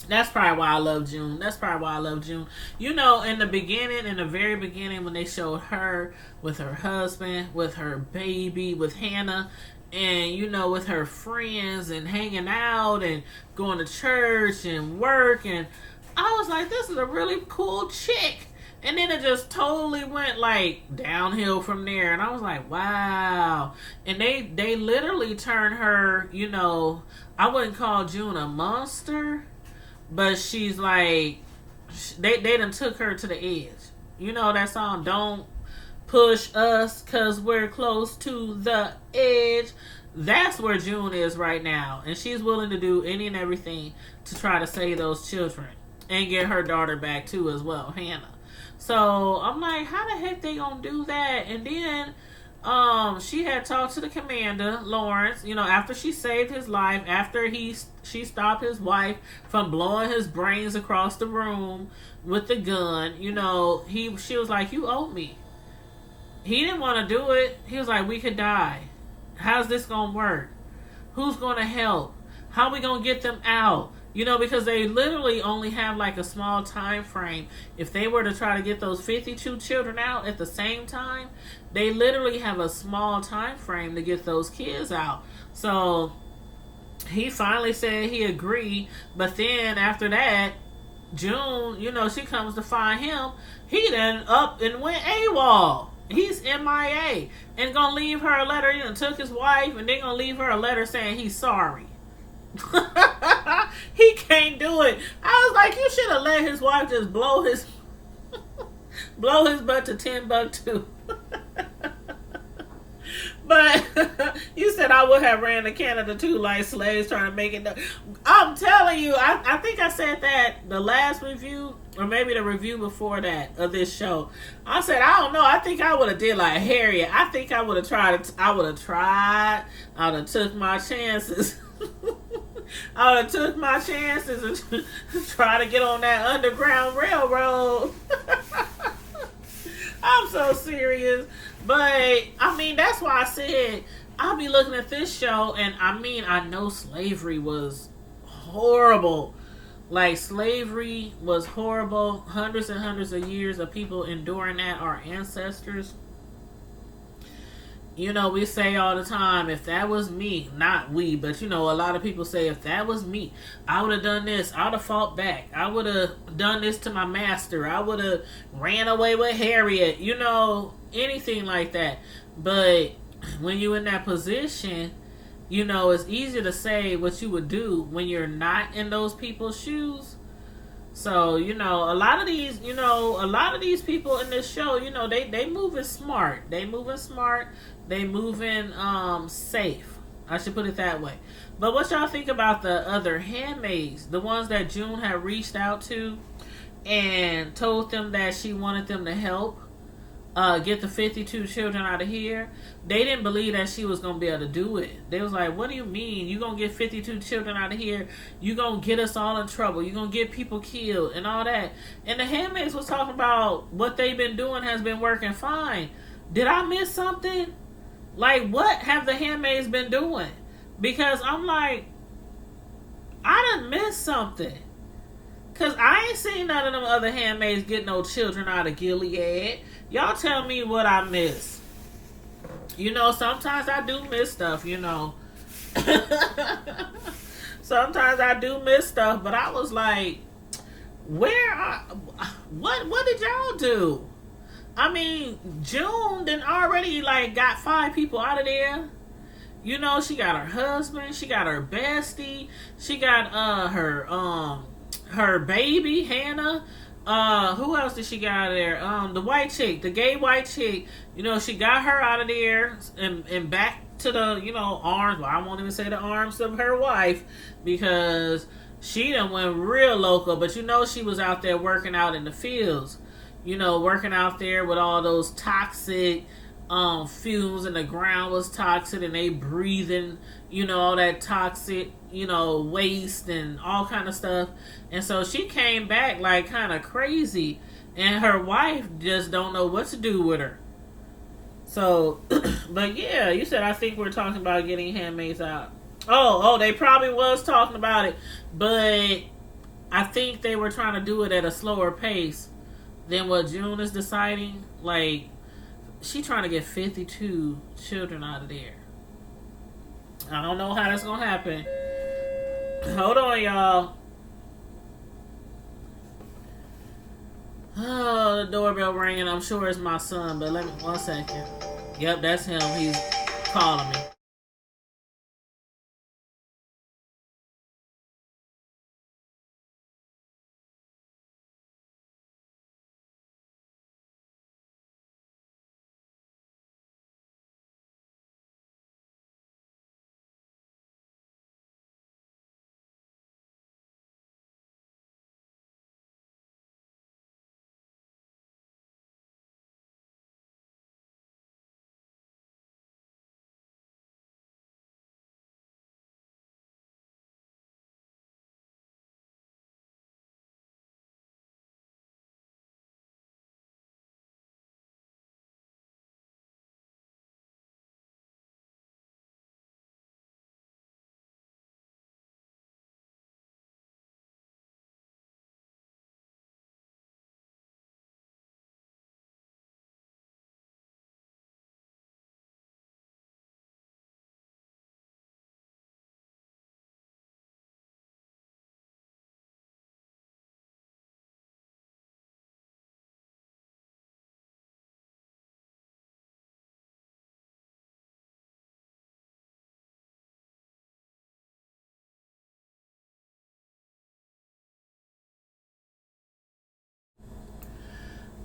That's probably why I love June. In the very beginning, when they showed her with her husband, with her baby, with Hannah, and, with her friends and hanging out and going to church and work, and I was like, this is a really cool chick. And then it just totally went like downhill from there. And I was like, wow. And they literally turned her, I wouldn't call June a monster, but she's like, they done took her to the edge. That song, Don't Push Us Cause We're Close to the Edge. That's where June is right now. And she's willing to do any and everything to try to save those children. And get her daughter back too as well, Hannah. So I'm like, how the heck they gonna do that? And then she had talked to the commander, Lawrence, after she saved his life, after she stopped his wife from blowing his brains across the room with the gun. She was like, you owe me. He didn't want to do it. He was like, we could die. How's this gonna work? Who's gonna help? How we gonna get them out? Because they literally only have like a small time frame. If they were to try to get those 52 children out at the same time, they literally have a small time frame to get those kids out. So he finally said he agreed. But then after that, June, she comes to find him. He then up and went AWOL. He's MIA. And gonna leave her a letter. He done took his wife, and they're gonna leave her a letter saying he's sorry. He can't do it. I was like, you should have let his wife just blow his butt to Timbuktu. But you said I would have ran to Canada too, like slaves trying to make it. I'm telling you, I think I said that the last review, or maybe the review before that of this show. I said, I don't know. I think I would have did like Harriet. I think I would have tried. I would have took my chances. I would have took my chances and try to get on that Underground Railroad. I'm so serious. But, that's why I said I'll be looking at this show, and I know slavery was horrible. Like, slavery was horrible. Hundreds and hundreds of years of people enduring that, our ancestors. You know, we say all the time, if that was me, not we, but you know, a lot of people say, if that was me, I would have done this. I would have fought back. I would have done this to my master. I would have ran away with Harriet. You know, anything like that. But when you're in that position, you know, it's easier to say what you would do when you're not in those people's shoes. So, you know, a lot of these people in this show, you know, they moving smart. They moving smart. They moving safe. I should put it that way. But what y'all think about the other handmaids, the ones that June had reached out to and told them that she wanted them to help get the 52 children out of here? They didn't believe that she was going to be able to do it. They was like, what do you mean? You going to get 52 children out of here? You going to get us all in trouble. You going to get people killed and all that. And the handmaids was talking about what they've been doing has been working fine. Did I miss something? Like, what have the handmaids been doing? Because I'm like, I done missed something. Because I ain't seen none of them other handmaids get no children out of Gilead. Y'all tell me what I missed. You know, sometimes I do miss stuff, you know. Sometimes I do miss stuff, but I was like, what did y'all do? I mean, June done already like got 5 people out of there. You know, she got her husband, she got her bestie, she got her baby, Hannah. Who else did she get out of there? The white chick, the gay white chick. You know, she got her out of there and back to the, you know, arms. Well, I won't even say the arms of her wife because she done went real local. But you know, she was out there working out in the fields. You know, working out there with all those toxic fumes, and the ground was toxic, and they breathing, you know, all that toxic, you know, waste and all kind of stuff. And so she came back like kind of crazy, and her wife just don't know what to do with her. So, but yeah, you said, I think we're talking about getting handmaids out. Oh, they probably was talking about it, but I think they were trying to do it at a slower pace than what June is deciding. Like, she trying to get 52 children out of there. I don't know how that's gonna happen. Hold on, y'all. Oh, the doorbell ringing. I'm sure it's my son, but let me 1 second. Yep, that's him. He's calling me.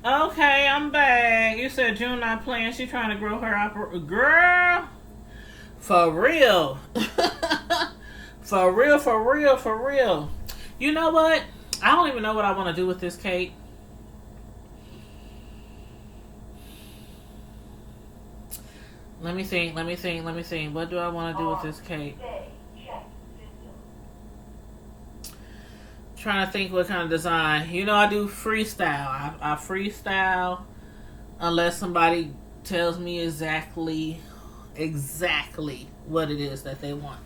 Okay, I'm back. You said June not playing. She trying to grow her girl. For real. For real, for real, for real. You know what? I don't even know what I want to do with this cake. Let me think. What do I want to do with this cake? Trying to think what kind of design. You know, I do freestyle. I freestyle unless somebody tells me exactly what it is that they want.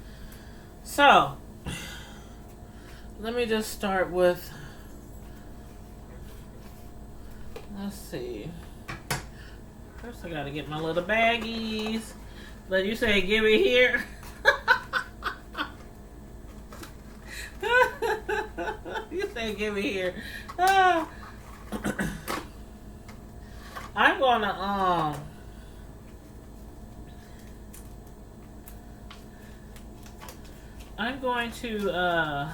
So, Let me just start with, let's see. First I gotta get my little baggies. But you say give it here. You say give it here. I'm gonna I'm going to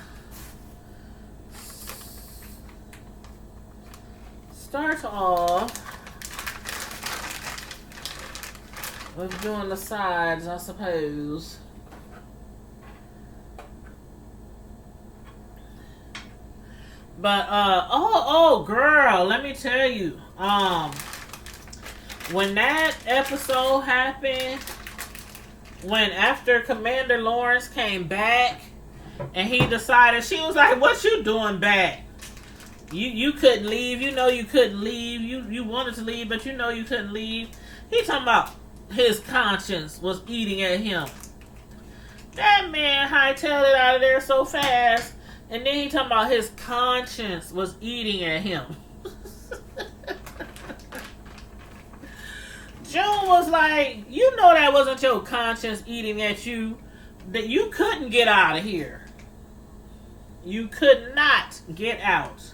start off with doing the sides, I suppose. But oh girl, let me tell you, when that episode happened, when after Commander Lawrence came back and he decided, she was like, what you doing back? You couldn't leave. You know you couldn't leave. You wanted to leave, but you know you couldn't leave. He talking about his conscience was eating at him. That man hightailed it out of there so fast. And then he talking about his conscience was eating at him. June was like, you know that wasn't your conscience eating at you. That you couldn't get out of here. You could not get out.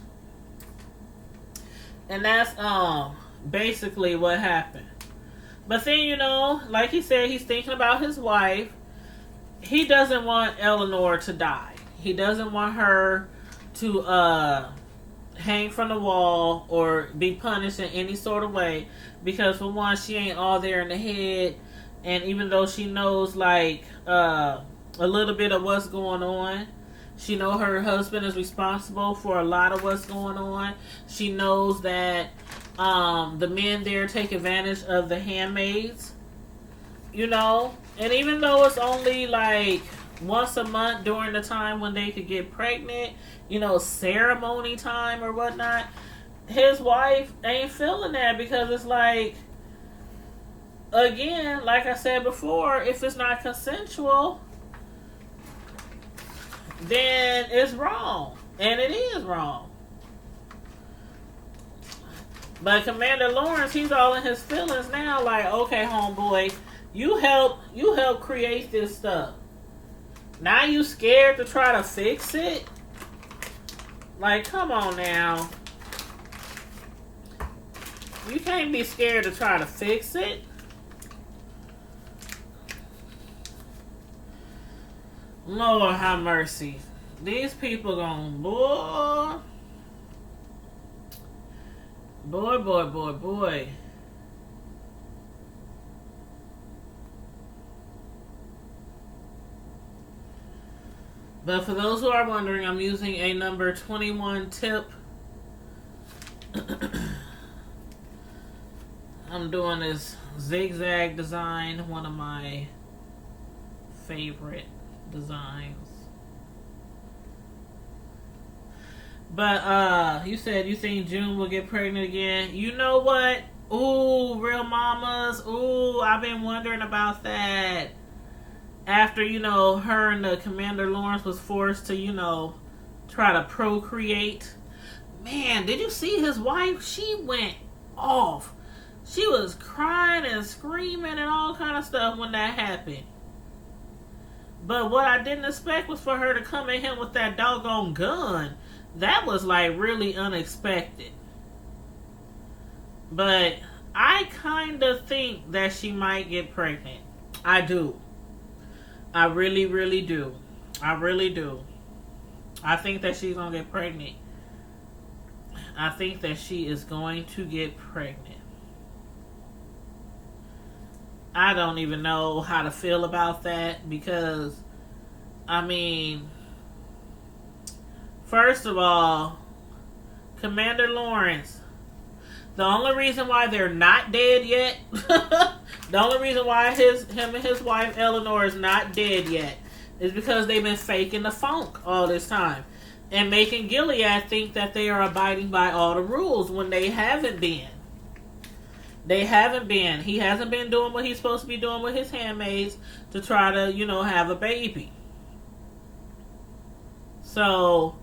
And that's basically what happened. But then, you know, like he said, he's thinking about his wife. He doesn't want Eleanor to die. He doesn't want her to hang from the wall or be punished in any sort of way. Because for one, she ain't all there in the head. And even though she knows like a little bit of what's going on, she know her husband is responsible for a lot of what's going on. She knows that the men there take advantage of the handmaids. You know? And even though it's only like once a month during the time when they could get pregnant, you know, ceremony time or whatnot, his wife ain't feeling that because it's like, again, like I said before, if it's not consensual, then it's wrong. And it is wrong. But Commander Lawrence, he's all in his feelings now, like, okay, homeboy, you help create this stuff. Now you scared to try to fix it? Like, come on now. You can't be scared to try to fix it. Lord have mercy. These people gone, boy. Boy. But for those who are wondering, I'm using a number 21 tip. I'm doing this zigzag design, one of my favorite designs. But you said you think June will get pregnant again. You know what? Ooh, real mamas. Ooh, I've been wondering about that. After, you know, her and the Commander Lawrence was forced to, you know, try to procreate. Man, did you see his wife? She went off. She was crying and screaming and all kind of stuff when that happened. But what I didn't expect was for her to come at him with that doggone gun. That was like really unexpected. But I kind of think that she might get pregnant. I do. I really, really do. I really do. I think that she's going to get pregnant. I think that she is going to get pregnant. I don't even know how to feel about that because, I mean, first of all, Commander Lawrence, the only reason why they're not dead yet, the only reason why him and his wife Eleanor is not dead yet is because they've been faking the funk all this time and making Gilead think that they are abiding by all the rules when they haven't been. They haven't been. He hasn't been doing what he's supposed to be doing with his handmaids to try to, you know, have a baby. So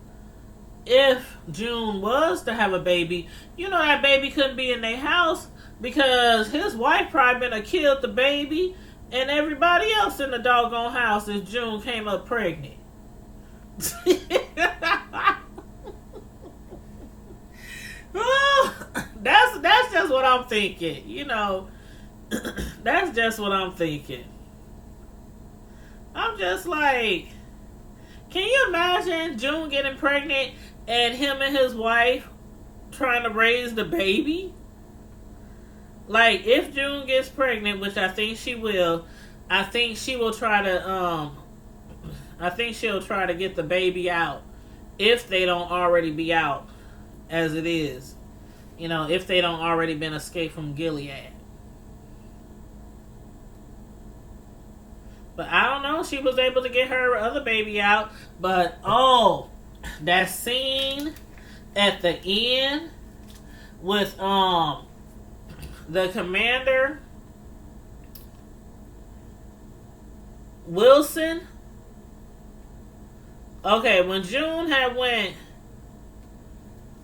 if June was to have a baby, that baby couldn't be in their house because his wife probably been killed the baby and everybody else in the doggone house if June came up pregnant. That's just what I'm thinking. That's just what I'm thinking. I'm just like, can you imagine June getting pregnant and him and his wife trying to raise the baby? Like, if June gets pregnant, which I think she will, I think she will try to I think she'll try to get the baby out if they don't already be out as it is. If they don't already been escaped from Gilead. But I don't know. She was able to get her other baby out. But, that scene at the end with the commander Wilson. Okay, when June had went,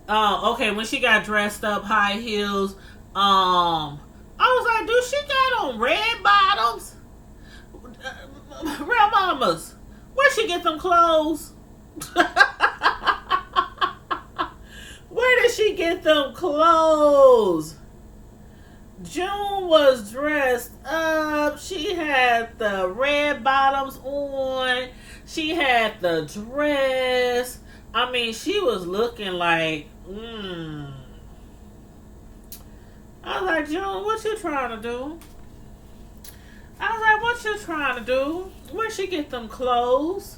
when she got dressed up, high heels, I was like, dude, she got on red bottoms. Real mamas, where'd she get them clothes? Where did she get them clothes? June was dressed up. She had the red bottoms on. She had the dress. I mean, she was looking like, I was like, June, what you trying to do? I was like, what you trying to do? Where'd she get them clothes?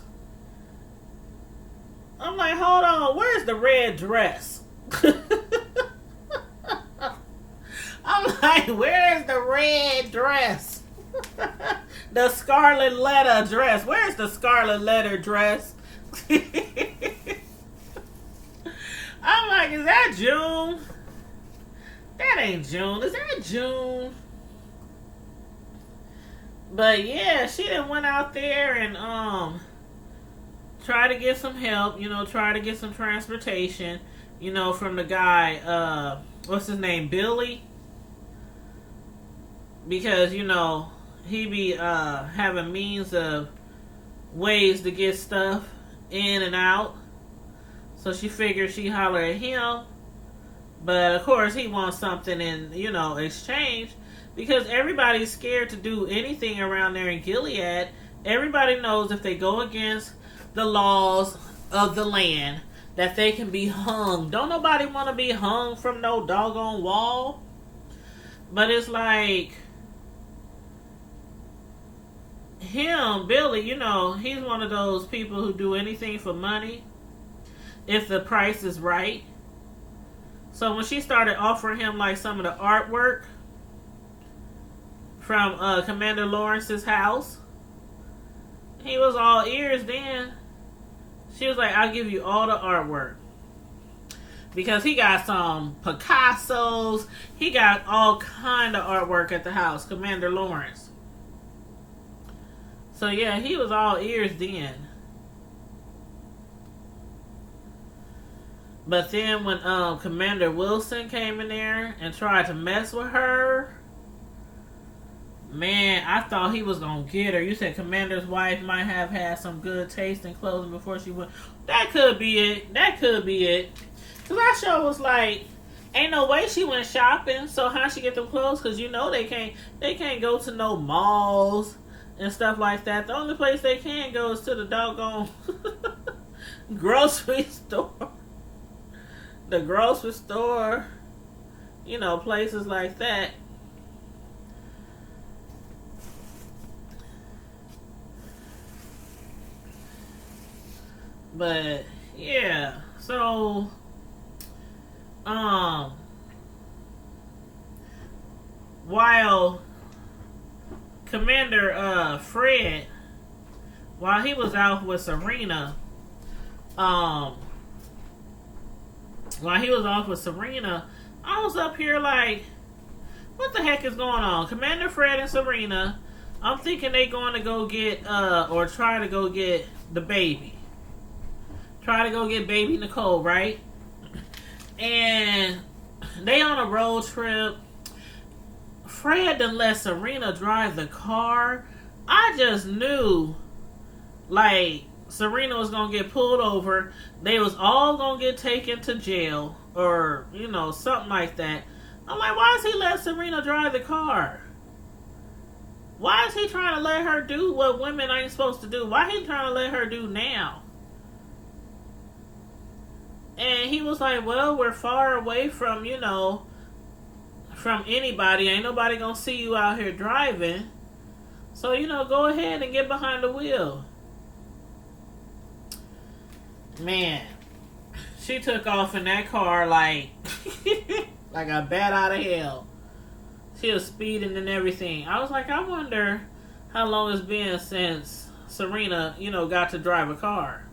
I'm like, hold on, where's the red dress? I'm like, where's the red dress? The scarlet letter dress. Where's the scarlet letter dress? I'm like, is that June? That ain't June. Is that June? But yeah, she done went out there and try to get some help, try to get some transportation, from the guy, what's his name, Billy? Because, he be having means of ways to get stuff in and out. So she figured she'd holler at him. But of course he wants something in, exchange. Because everybody's scared to do anything around there in Gilead. Everybody knows if they go against the laws of the land that they can be hung. Don't nobody want to be hung from no doggone wall. But it's like him, Billy, he's one of those people who do anything for money if the price is right. So when she started offering him like some of the artwork from Commander Lawrence's house, he was all ears then. She was like, I'll give you all the artwork. Because he got some Picassos. He got all kind of artwork at the house, Commander Lawrence. So yeah, he was all ears then. But then when Commander Wilson came in there and tried to mess with her, man, I thought he was going to get her. You said Commander's wife might have had some good taste in clothing before she went. That could be it. That could be it. Because I sure was like, ain't no way she went shopping. So how she get them clothes? Because they can't go to no malls and stuff like that. The only place they can go is to the doggone grocery store. The grocery store. Places like that. But yeah, so while Commander Fred, while he was out with Serena, I was up here like, what the heck is going on? Commander Fred and Serena, I'm thinking they going to go get or try to go get the baby. try to go get baby Nicole, right? And they on a road trip. Fred done let Serena drive the car. I just knew, like, Serena was gonna get pulled over. They was all gonna get taken to jail, or something like that. I'm like, why is he let Serena drive the car? Why is he trying to let her do what women ain't supposed to do? Why he trying to let her do now? And he was like, well, we're far away from, from anybody. Ain't nobody gonna see you out here driving. So, go ahead and get behind the wheel. Man, she took off in that car like like a bat out of hell. She was speeding and everything. I was like, I wonder how long it's been since Serena, got to drive a car.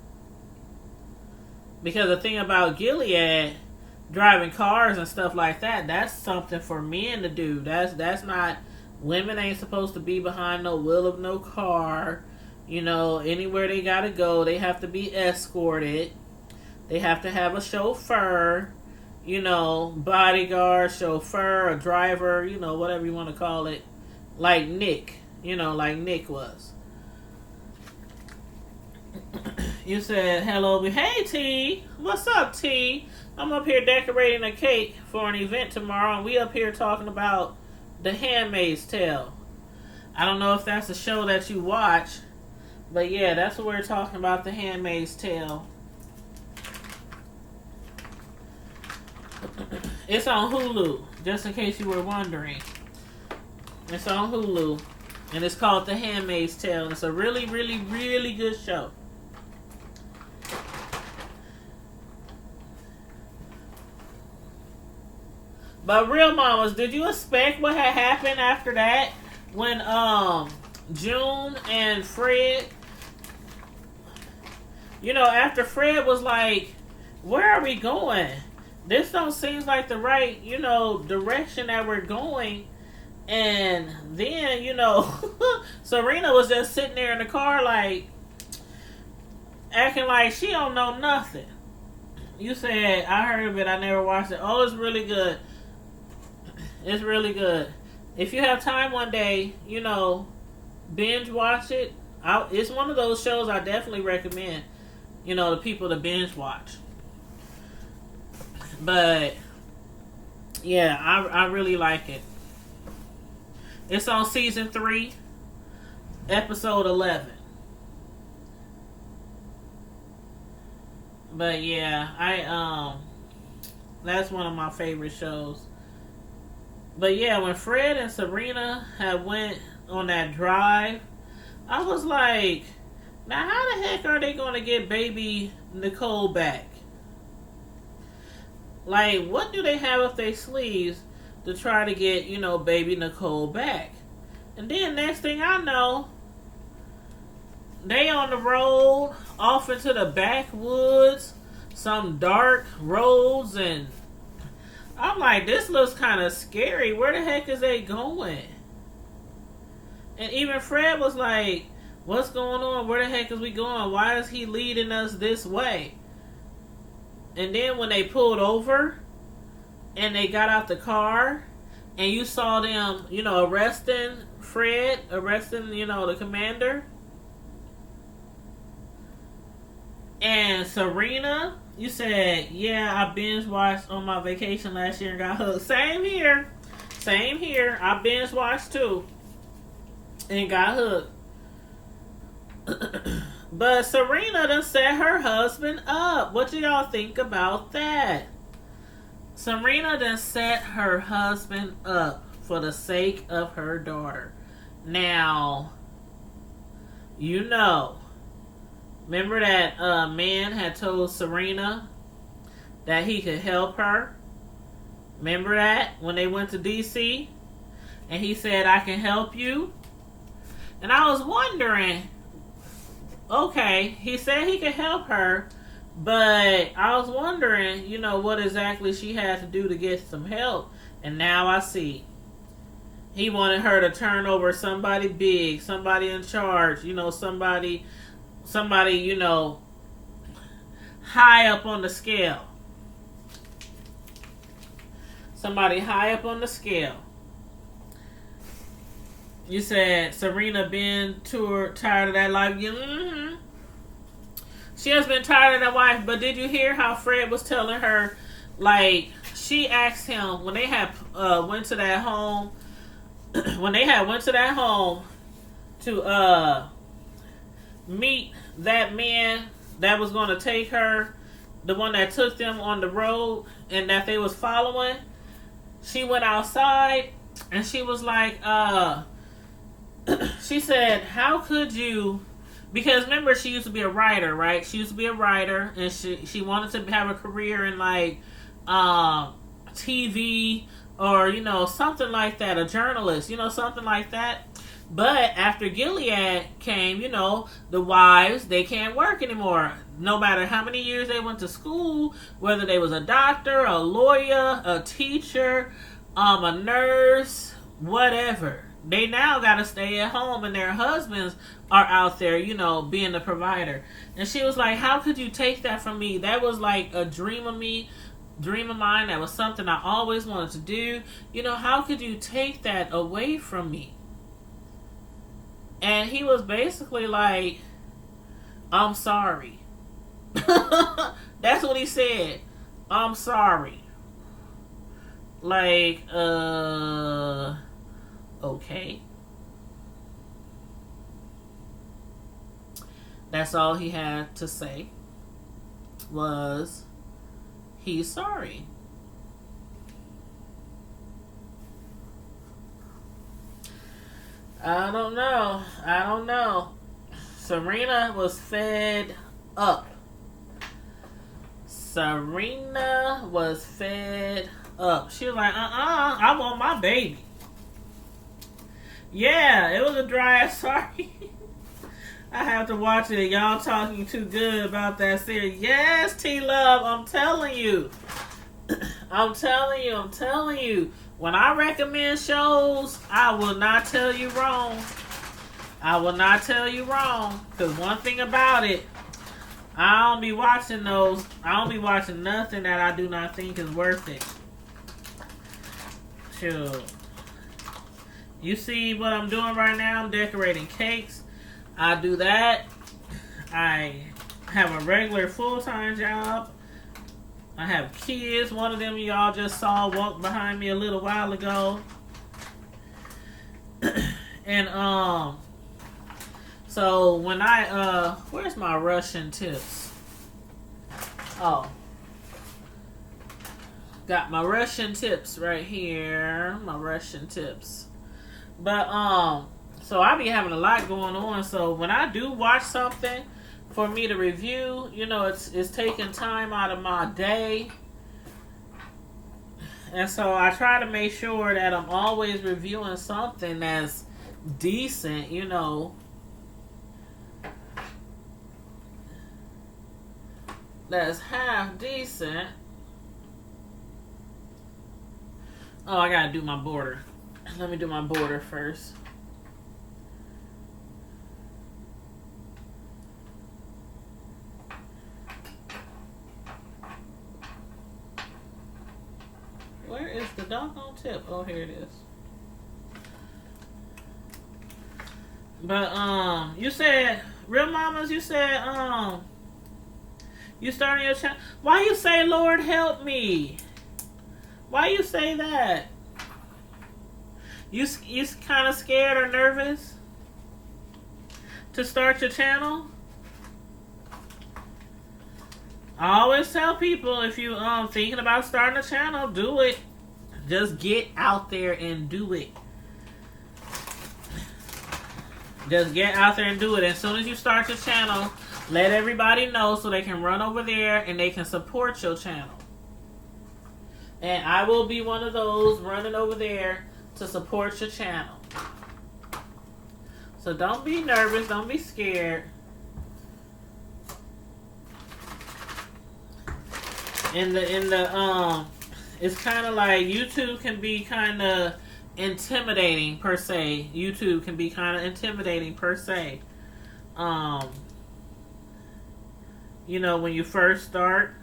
Because the thing about Gilead, driving cars and stuff like that, that's something for men to do. That's not, women ain't supposed to be behind no wheel of no car. Anywhere they gotta go, they have to be escorted. They have to have a chauffeur, bodyguard, chauffeur, a driver, whatever you want to call it. Like Nick, like Nick was. You said, hello. Hey, T. What's up, T? I'm up here decorating a cake for an event tomorrow, and we up here talking about The Handmaid's Tale. I don't know if that's a show that you watch, but yeah, that's what we're talking about, The Handmaid's Tale. It's on Hulu, just in case you were wondering. It's on Hulu, and it's called The Handmaid's Tale, and it's a really, really, really good show. But real mamas, did you expect what had happened after that? When June and Fred, after Fred was like, where are we going? This don't seem like the right, direction that we're going. And then, Serena was just sitting there in the car like, acting like she don't know nothing. You said, I heard of it, I never watched it. Oh, it's really good. It's really good. If you have time one day, binge watch it. It's one of those shows I definitely recommend, the people to binge watch. But, yeah, I really like it. It's on season 3, episode 11. But, yeah, that's one of my favorite shows. But yeah, when Fred and Serena had went on that drive, I was like, now how the heck are they going to get baby Nicole back? Like, what do they have up their sleeves to try to get, baby Nicole back? And then next thing I know, they on the road, off into the backwoods, some dark roads, and I'm like, this looks kind of scary. Where the heck is they going? And even Fred was like, what's going on? Where the heck is we going? Why is he leading us this way? And then when they pulled over and they got out the car and you saw them, arresting Fred, arresting, the commander. And Serena, you said, yeah, I binge watched on my vacation last year and got hooked. Same here. I binge watched too and got hooked. But Serena done set her husband up. What do y'all think about that? Serena done set her husband up for the sake of her daughter. Now, remember that man had told Serena that he could help her? Remember that when they went to DC? And he said, I can help you? And I was wondering, okay, he said he could help her, but I was wondering, what exactly she had to do to get some help. And now I see. He wanted her to turn over somebody big, somebody in charge, somebody, high up on the scale. Somebody high up on the scale. You said Serena been tired of that life. Mm-hmm. She has been tired of that wife, but did you hear how Fred was telling her, like, she asked him when they had went to that home, when they had went to that home to meet that man that was going to take her, the one that took them on the road and that they was following. She went outside and she was like, she said, how could you, because remember she used to be a writer, right? She used to be a writer and she wanted to have a career in like TV or, you know, something like that, a journalist, you know, something like that. But after Gilead came, you know, the wives, they can't work anymore. No matter how many years they went to school, whether they was a doctor, a lawyer, a teacher, a nurse, whatever. They now got to stay at home and their husbands are out there, you know, being the provider. And she was like, how could you take that from me? That was like a dream of mine. That was something I always wanted to do. You know, how could you take that away from me? And he was basically like, I'm sorry. That's what he said. I'm sorry. Like, okay. That's all he had to say was he's sorry. I don't know. Serena was fed up. She was like, I want my baby. Yeah, it was a dry ass sorry. I have to watch it. Y'all talking too good about that series. Yes, T-Love, I'm telling you. I'm telling you. When I recommend shows, I will not tell you wrong. Because one thing about it, I don't be watching those. I don't be watching nothing that I do not think is worth it. Sure. You see what I'm doing right now? I'm decorating cakes. I do that. I have a regular full-time job. I have kids. One of them y'all just saw walk behind me a little while ago. And so when I where's my Russian tips? Oh. Got my Russian tips right here. My Russian tips. But so I be having a lot going on. So when I do watch something for me to review, you know, it's taking time out of my day. And so I try to make sure that I'm always reviewing something that's decent, you know. That's half decent. Oh, I gotta do my border. Let me do my border first. Where is the doggone tip? Oh, here it is. But you said, Real Mamas, you said you starting your channel. Why you say Lord help me? Why you say that? You kind of scared or nervous to start your channel? I always tell people, if you thinking about starting a channel, do it. Just get out there and do it. Just get out there and do it. As soon as you start your channel, let everybody know so they can run over there and they can support your channel. And I will be one of those running over there to support your channel. So don't be nervous, don't be scared. It's kind of like YouTube can be kind of intimidating per se. YouTube can be kind of intimidating per se. you know, when you first start.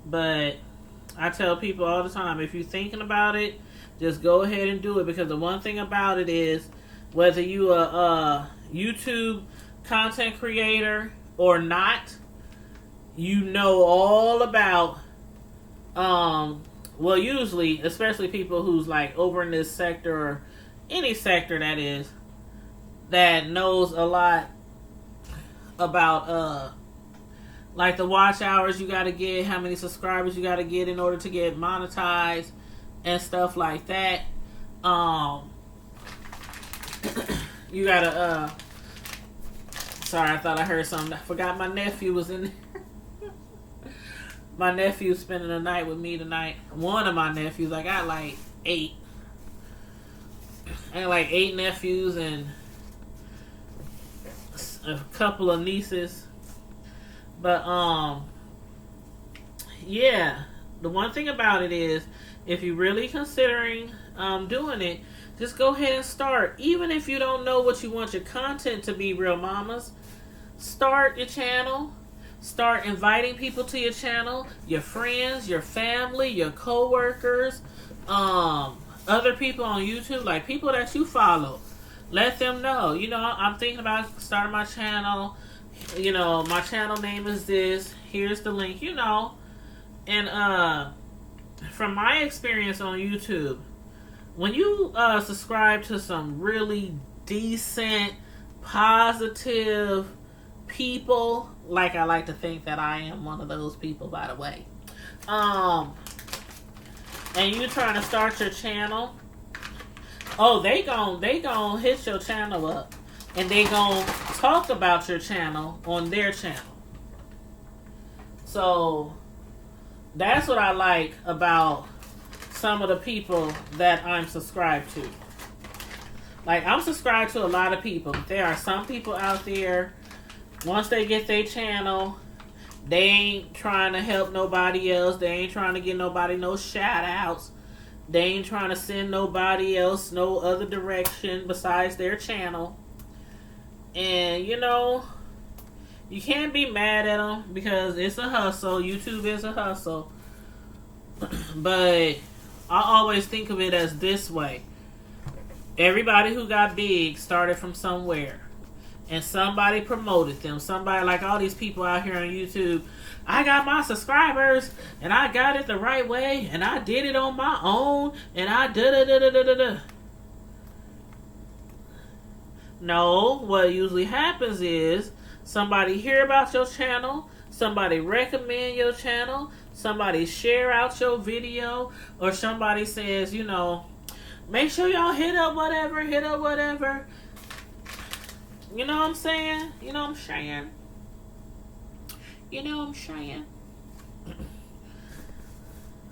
But I tell people all the time, if you're thinking about it, just go ahead and do it. Because the one thing about it is, whether you a YouTube content creator or not, you know all about, well, usually, especially people who's like over in this sector or any sector that is, that knows a lot about, like the watch hours you got to get, how many subscribers you got to get in order to get monetized and stuff like that. You got to, sorry, I thought I heard something. I forgot my nephew was in there. My nephew's spending the night with me tonight. One of my nephews. I got like 8. I got like 8 nephews and a couple of nieces. But, yeah. The one thing about it is, if you're really considering doing it, just go ahead and start. Even if you don't know what you want your content to be, real mamas, start your channel. Start inviting people to your channel, your friends, your family, your co-workers, other people on YouTube, like people that you follow. Let them know, you know, I'm thinking about starting my channel. You know, my channel name is this. Here's the link, you know. And from my experience on YouTube, when you subscribe to some really decent, positive people, like I like to think that I am one of those people, by the way, and you trying to start your channel, oh, they gon' hit your channel up, and they gon' talk about your channel on their channel. So that's what I like about some of the people that I'm subscribed to. Like, I'm subscribed to a lot of people. There are some people out there, once they get their channel, they ain't trying to help nobody else. They ain't trying to get nobody no shout outs. They ain't trying to send nobody else no other direction besides their channel. And, you know, you can't be mad at them because it's a hustle. YouTube is a hustle. But I always think of it as this way. Everybody who got big started from somewhere. And somebody promoted them. Somebody, like all these people out here on YouTube. I got my subscribers. And I got it the right way. And I did it on my own. And I da-da-da-da-da-da-da. No, what usually happens is somebody hear about your channel. Somebody recommend your channel. Somebody share out your video. Or somebody says, you know, make sure y'all hit up whatever. You know what I'm saying? You know what I'm saying? You know what I'm saying?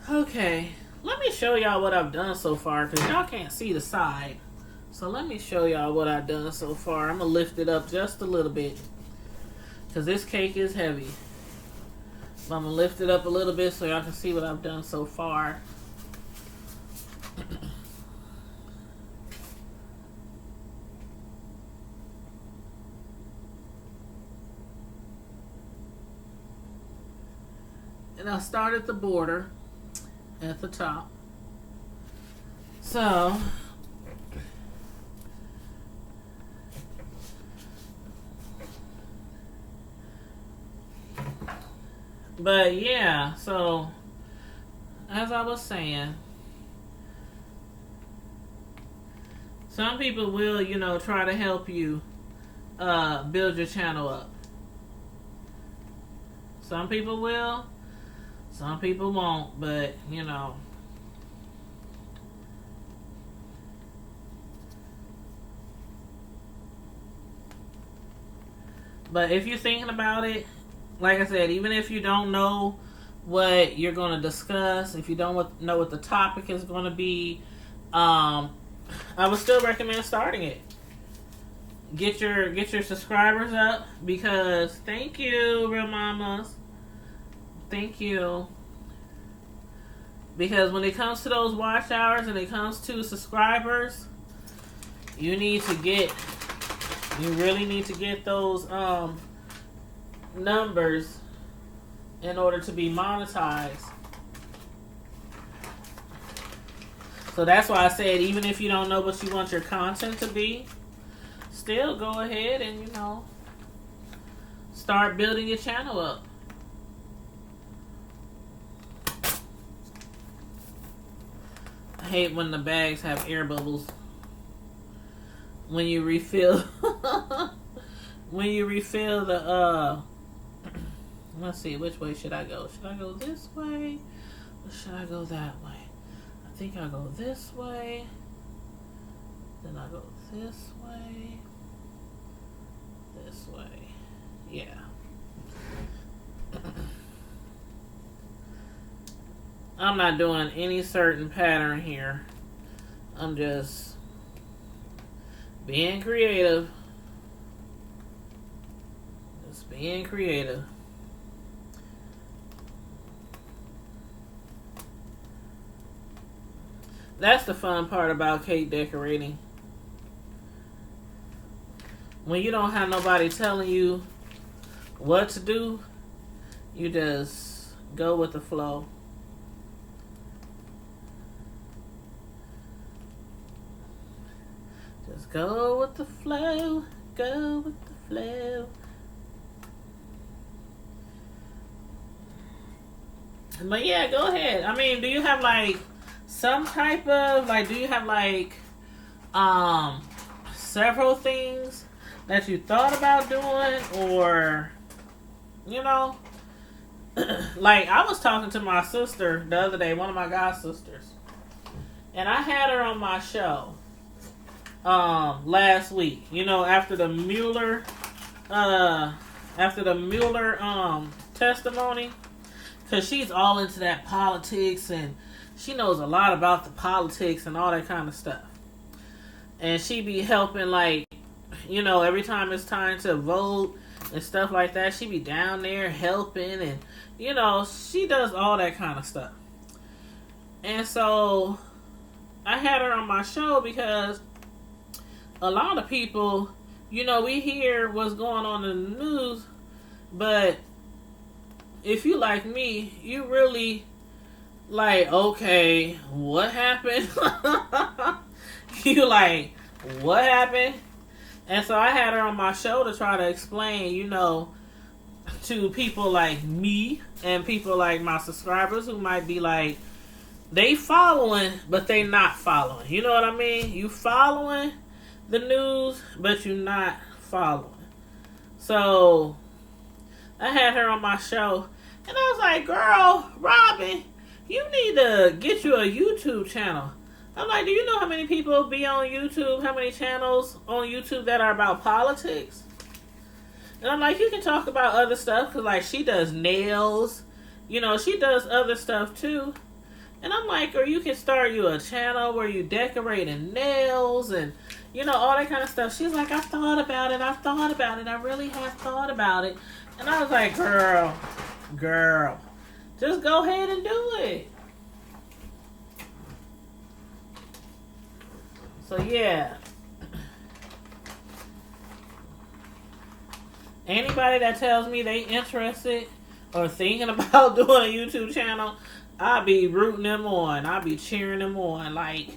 Okay. Let me show y'all what I've done so far, because y'all can't see the side. So let me show y'all what I've done so far. I'm going to lift it up just a little bit, because this cake is heavy. But I'm going to lift it up a little bit so y'all can see what I've done so far. And I started the border at the top. So, but yeah, so as I was saying, some people will, you know, try to help you build your channel up. Some people will. Some people won't, but, you know. But if you're thinking about it, like I said, even if you don't know what you're going to discuss, if you don't know what the topic is going to be, I would still recommend starting it. Get your subscribers up, because thank you, real mamas. Thank you. Because when it comes to those watch hours and it comes to subscribers, you really need to get those numbers in order to be monetized. So that's why I said, even if you don't know what you want your content to be, still go ahead and, you know, start building your channel up. I hate when the bags have air bubbles. When you refill when you refill the let's see, which way should I go? Should I go this way or should I go that way? I think I'll go this way. Then I'll go this way. This way. Yeah. I'm not doing any certain pattern here. I'm just being creative. Just being creative. That's the fun part about cake decorating. When you don't have nobody telling you what to do, you just go with the flow. Just go with the flow. Go with the flow. But yeah, go ahead. I mean, do you have like some type of, like, do you have like several things that you thought about doing, or, you know, like I was talking to my sister the other day, one of my god sisters, and I had her on my show last week, you know, after the Mueller testimony, because she's all into that politics and she knows a lot about the politics and all that kind of stuff. And she be helping, like, you know, every time it's time to vote and stuff like that, she be down there helping, and, you know, she does all that kind of stuff. And so I had her on my show because a lot of people, you know, we hear what's going on in the news, but if you like me, you really like, okay, what happened? You like, what happened? And so I had her on my show to try to explain, you know, to people like me and people like my subscribers who might be like, they following, but they not following. You know what I mean? You following the news, but you not following. So I had her on my show, and I was like, girl, Robin, you need to get you a YouTube channel. I'm like, do you know how many people be on YouTube? How many channels on YouTube that are about politics? And I'm like, you can talk about other stuff, because, like, she does nails. You know, she does other stuff, too. And I'm like, or you can start you a channel where you decorating nails and, you know, all that kind of stuff. She's like, I've thought about it. I really have thought about it. And I was like, girl, just go ahead and do it. So, yeah. Anybody that tells me they interested or thinking about doing a YouTube channel, I'll be rooting them on. I'll be cheering them on. Like,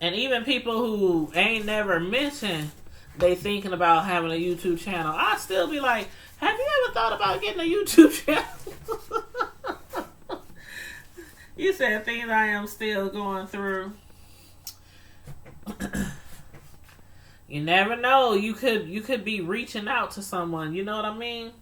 and even people who ain't never mentioned they thinking about having a YouTube channel, I still be like, have you ever thought about getting a YouTube channel? You said things I am still going through. You never know. You could be reaching out to someone. You know what I mean?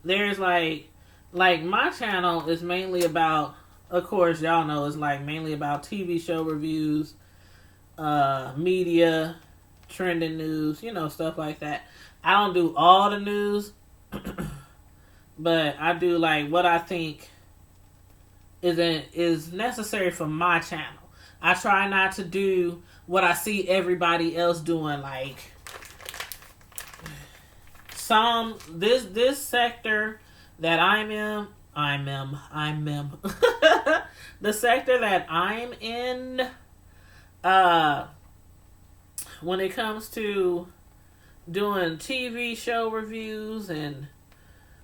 There's like my channel is mainly about, of course, y'all know, it's like mainly about TV show reviews, media, trending news, you know, stuff like that. I don't do all the news, but I do like what I think is necessary for my channel. I try not to do what I see everybody else doing, like this sector that I'm in. The sector that I'm in, when it comes to doing TV show reviews and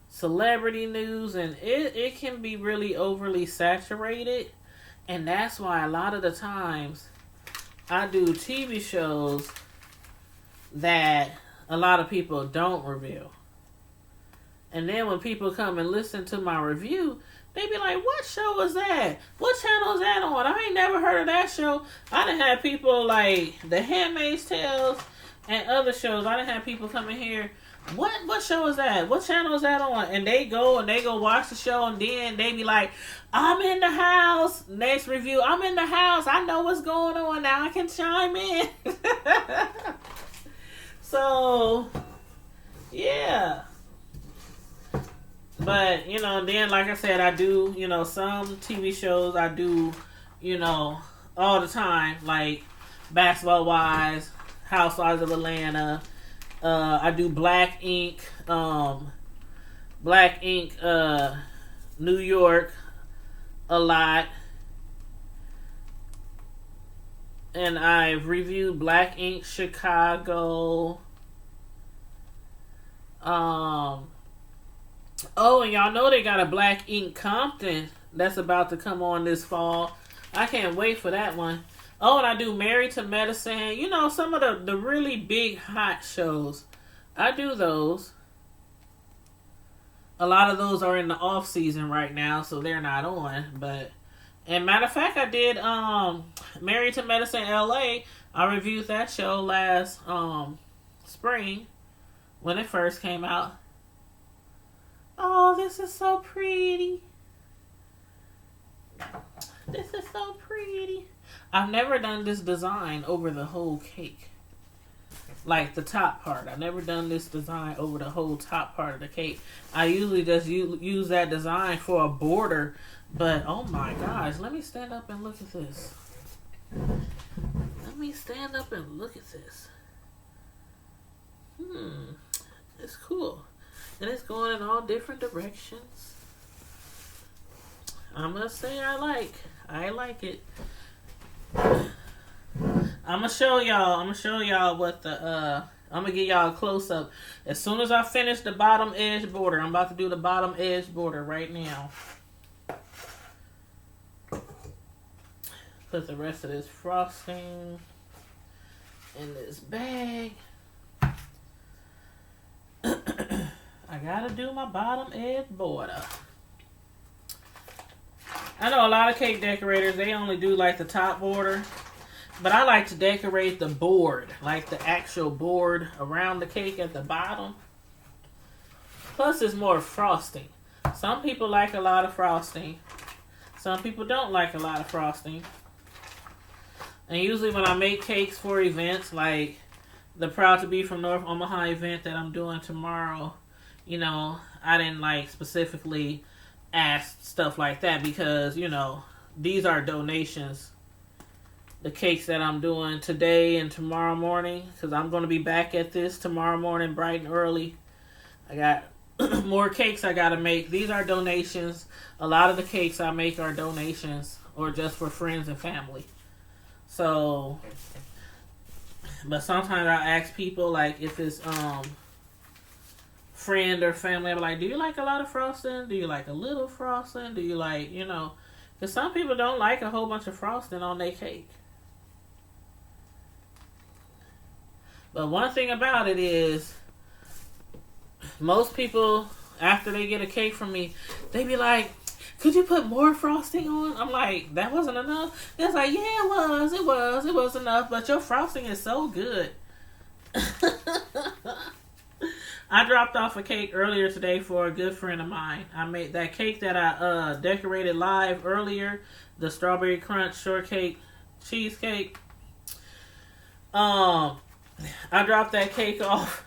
celebrity news, and it can be really overly saturated. And that's why a lot of the times I do TV shows that a lot of people don't review. And then when people come and listen to my review, they be like, what show is that? What channel is that on? I ain't never heard of that show. I done had people like the Handmaid's Tales and other shows. I done had people come in here. What show is that? What channel is that on? And they go watch the show, and then they be like, I'm in the house. Next review, I'm in the house. I know what's going on now. I can chime in. So, yeah. But, then like I said, I do, some TV shows I do, all the time. Like Basketball Wives, Housewives of Atlanta. I do Black Ink, New York a lot. And I've reviewed Black Ink Chicago. Oh, and y'all know they got a Black Ink Compton that's about to come on this fall. I can't wait for that one. Oh, and I do Married to Medicine. Some of the really big hot shows. I do those. A lot of those are in the off season right now, so they're not on. And matter of fact, I did Married to Medicine LA. I reviewed that show last spring when it first came out. Oh, this is so pretty. This is so pretty. I've never done this design over the whole cake. Like the top part. I've never done this design over the whole top part of the cake. I usually just use that design for a border. But, oh my gosh. Let me stand up and look at this. Let me stand up and look at this. It's cool. And it's going in all different directions. I must say I like it. I'm gonna show y'all what the I'm gonna give y'all a close up. As soon as I finish the bottom edge border, I'm about to do the bottom edge border right now. Put the rest of this frosting in this bag. I gotta do my bottom edge border. I know a lot of cake decorators, they only do like the top border. But I like to decorate the board, like the actual board around the cake at the bottom. Plus it's more frosting. Some people like a lot of frosting. Some people don't like a lot of frosting. And usually when I make cakes for events, like the Proud to Be from North Omaha event that I'm doing tomorrow, I didn't like specifically ask stuff like that because, these are donations. The cakes that I'm doing today and tomorrow morning, because I'm going to be back at this tomorrow morning bright and early. I got more cakes I got to make. These are donations. A lot of the cakes I make are donations or just for friends and family. So, but sometimes I ask people, like, if it's friend or family, I'm like, do you like a lot of frosting? Do you like a little frosting? Do you like, because some people don't like a whole bunch of frosting on their cake. But one thing about it is, most people, after they get a cake from me, they be like, could you put more frosting on? I'm like, that wasn't enough? It's like, yeah, it was enough, but your frosting is so good. I dropped off a cake earlier today for a good friend of mine. I made that cake that I decorated live earlier, the strawberry crunch shortcake cheesecake. I dropped that cake off.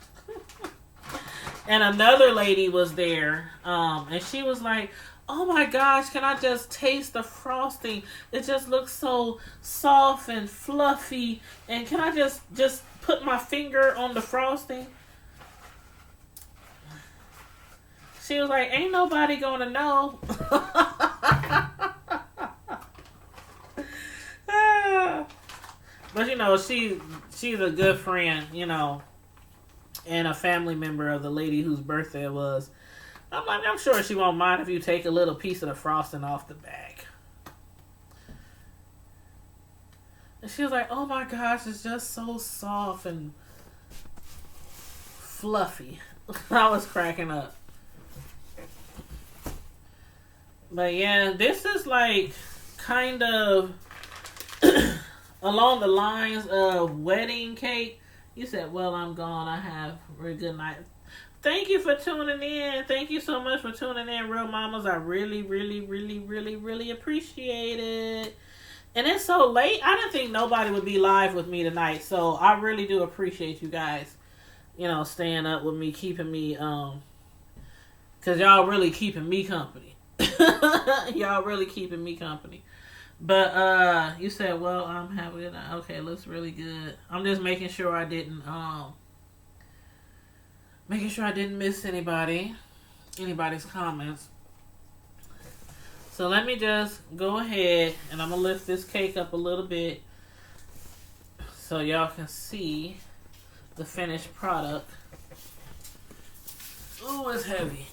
And another lady was there. And she was like, oh my gosh, can I just taste the frosting? It just looks so soft and fluffy. And can I just put my finger on the frosting? She was like, ain't nobody gonna know. But But she's a good friend, and a family member of the lady whose birthday it was. I'm sure she won't mind if you take a little piece of the frosting off the back. And she was like, oh my gosh, it's just so soft and fluffy. I was cracking up. But yeah, this is like kind of along the lines of wedding cake. You said, well, I'm gone. I have a very good night. Thank you for tuning in. Thank you so much for tuning in, Real Mamas. I really, really, really, really, really appreciate it. And it's so late. I didn't think nobody would be live with me tonight. So I really do appreciate you guys, staying up with me, keeping me, because y'all really keeping me company. Y'all really keeping me company. But you said, well, I'm having it. Okay, looks really good. I'm just making sure I didn't miss anybody's comments. So let me just go ahead and I'm gonna lift this cake up a little bit so y'all can see the finished product. Oh, it's heavy.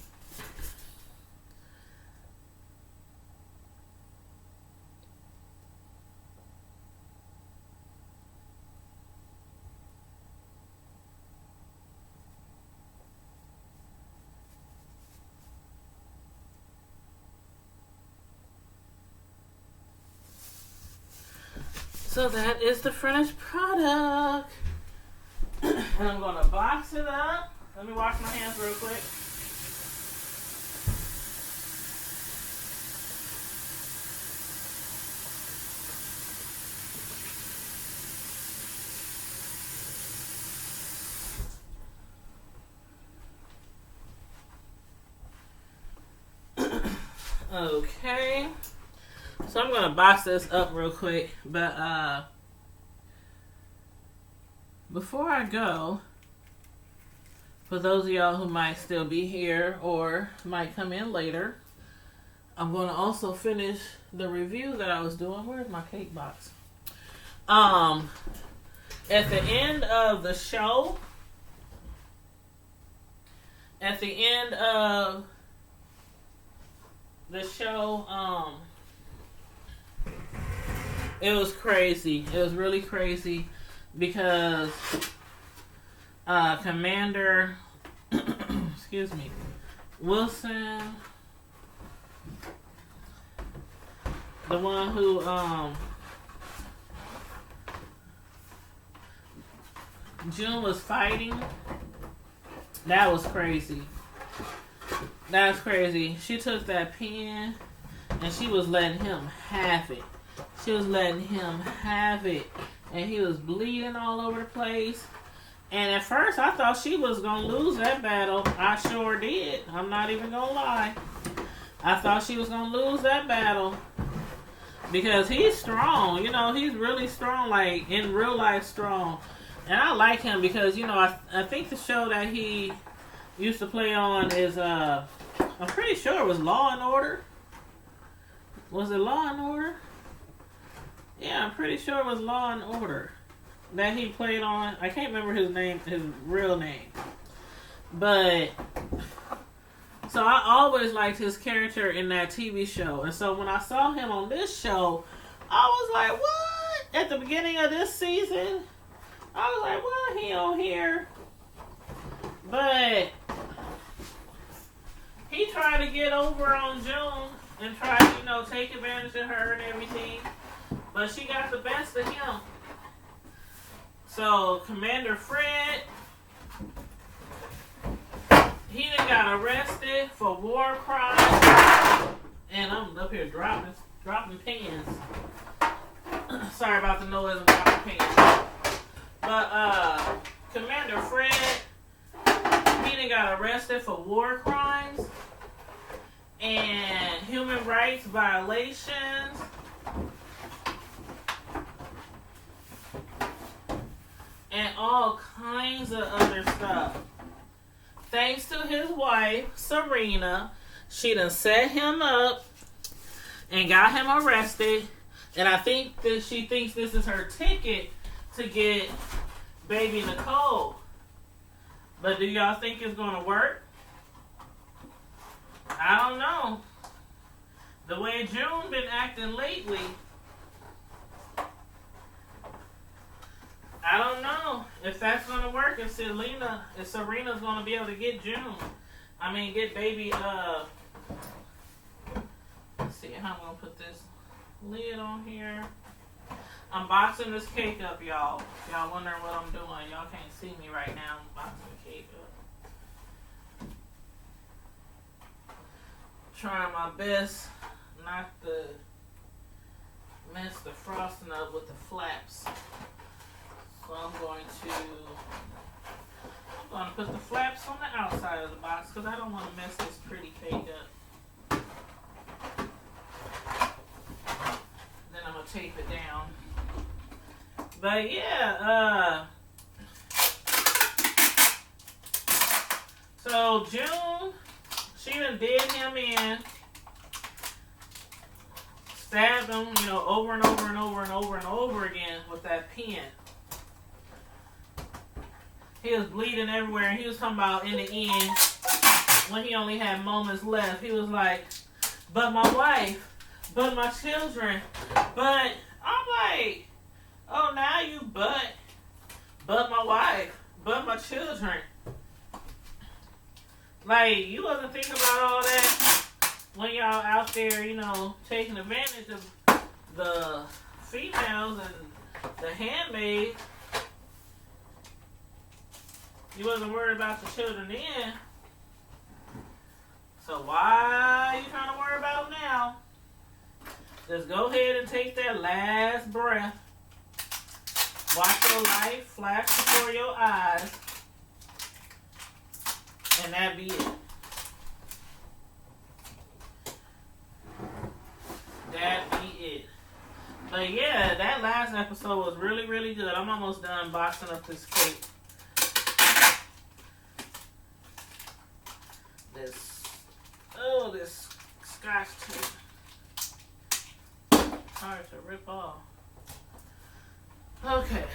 So that is the finished product. And I'm going to box it up. Let me wash my hands real quick. Okay. So I'm going to box this up real quick. But before I go, for those of y'all who might still be here or might come in later, I'm going to also finish the review that I was doing. Where's my cake box? At the end of the show, it was crazy. It was really crazy because Commander excuse me, Wilson, the one who June was fighting, that was crazy. That's crazy. She took that pen and she was letting him have it. And he was bleeding all over the place. And at first I thought she was going to lose that battle. I sure did. I'm not even going to lie. I thought she was going to lose that battle. Because he's strong. He's really strong, like in real life strong. And I like him because, I think the show that he used to play on is, I'm pretty sure it was Law and Order. Was it Law and Order? Yeah, I'm pretty sure it was Law and Order that he played on. I can't remember his real name. But, so I always liked his character in that TV show. And so when I saw him on this show, I was like, what? At the beginning of this season, I was like, what? He on here? But he tried to get over on June and tried to, take advantage of her and everything. But she got the best of him. So, Commander Fred, he done got arrested for war crimes. And I'm up here dropping pens. Sorry about the noise, I'm dropping pens. But, Commander Fred, he done got arrested for war crimes and human rights violations. And all kinds of other stuff. Thanks to his wife, Serena, she done set him up and got him arrested. And I think that she thinks this is her ticket to get baby Nicole. But do y'all think it's going to work? I don't know. The way June been acting lately, I don't know if that's going to work. If Serena's going to be able to get get baby, let's see how I'm going to put this lid on here. I'm boxing this cake up, y'all. Y'all wondering what I'm doing. Y'all can't see me right now. I'm boxing the cake up. Trying my best not to mess the frosting up with the flaps. So I'm going to put the flaps on the outside of the box because I don't want to mess this pretty cake up. Then I'm going to tape it down. But yeah, so June, she done did him in, stabbed him, over and over and over and over and over again with that pen. He was bleeding everywhere, and he was talking about in the end, when he only had moments left, he was like, but my wife, but my children, but I'm like, oh, now you but my wife, but my children. Like, you wasn't thinking about all that when y'all out there, taking advantage of the females and the handmaids. You wasn't worried about the children then. So why are you trying to worry about them now? Just go ahead and take that last breath. Watch your life flash before your eyes. And that be it. That be it. But yeah, that last episode was really, really good. I'm almost done boxing up this cake. This scotch tape. Hard to rip off. Okay,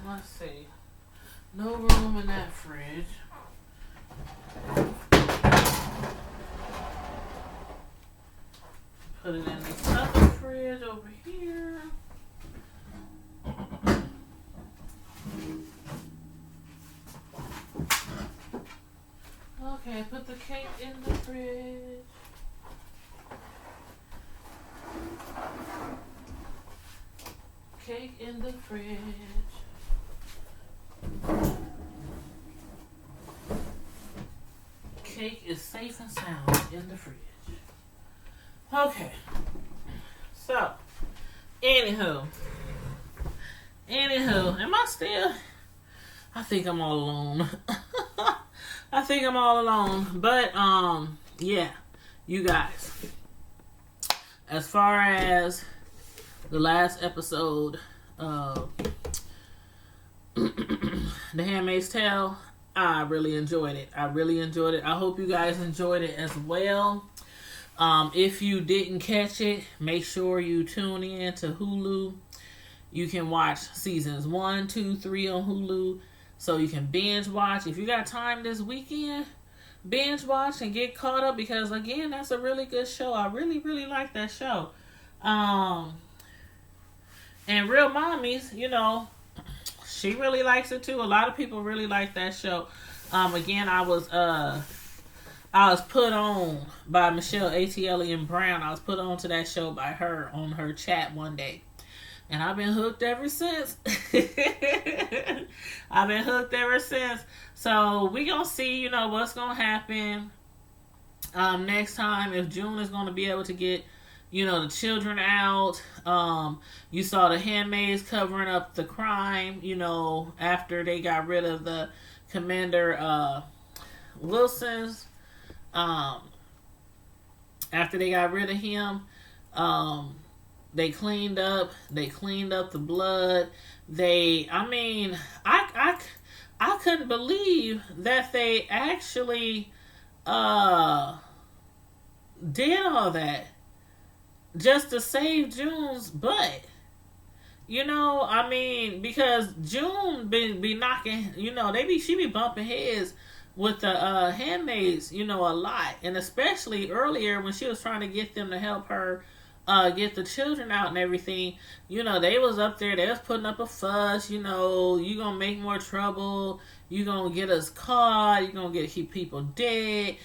let's see. No room in that fridge. Put it in this other fridge over here. Okay, put the cake in the fridge. Cake in the fridge. Cake is safe and sound in the fridge. Okay. So, anywho, am I still? I think I'm all alone. I think I'm all alone. But, yeah, you guys. As far as the last episode of The Handmaid's Tale, I really enjoyed it. I hope you guys enjoyed it as well. If you didn't catch it, make sure you tune in to Hulu. You can watch seasons 1, 2, 3 on Hulu. So you can binge watch. If you got time this weekend, binge watch and get caught up. Because, again, that's a really good show. I really, really like that show. And Real Mommies, she really likes it too. A lot of people really like that show. Again, I was put on by Michelle A.T.L.E.N. Brown. I was put on to that show by her on her chat one day. And I've been hooked ever since. So we gonna see, what's gonna happen next time. If June is gonna be able to get, the children out. You saw the handmaids covering up the crime, after they got rid of the Commander Wilson's. After they got rid of him, they cleaned up the blood. I couldn't believe that they actually did all that just to save June's butt. I mean, because June be knocking, she be bumping heads with the handmaids, a lot, and especially earlier when she was trying to get them to help her get the children out and everything. They was up there, they was putting up a fuss. You gonna make more trouble, you gonna get us caught, you gonna keep people dead,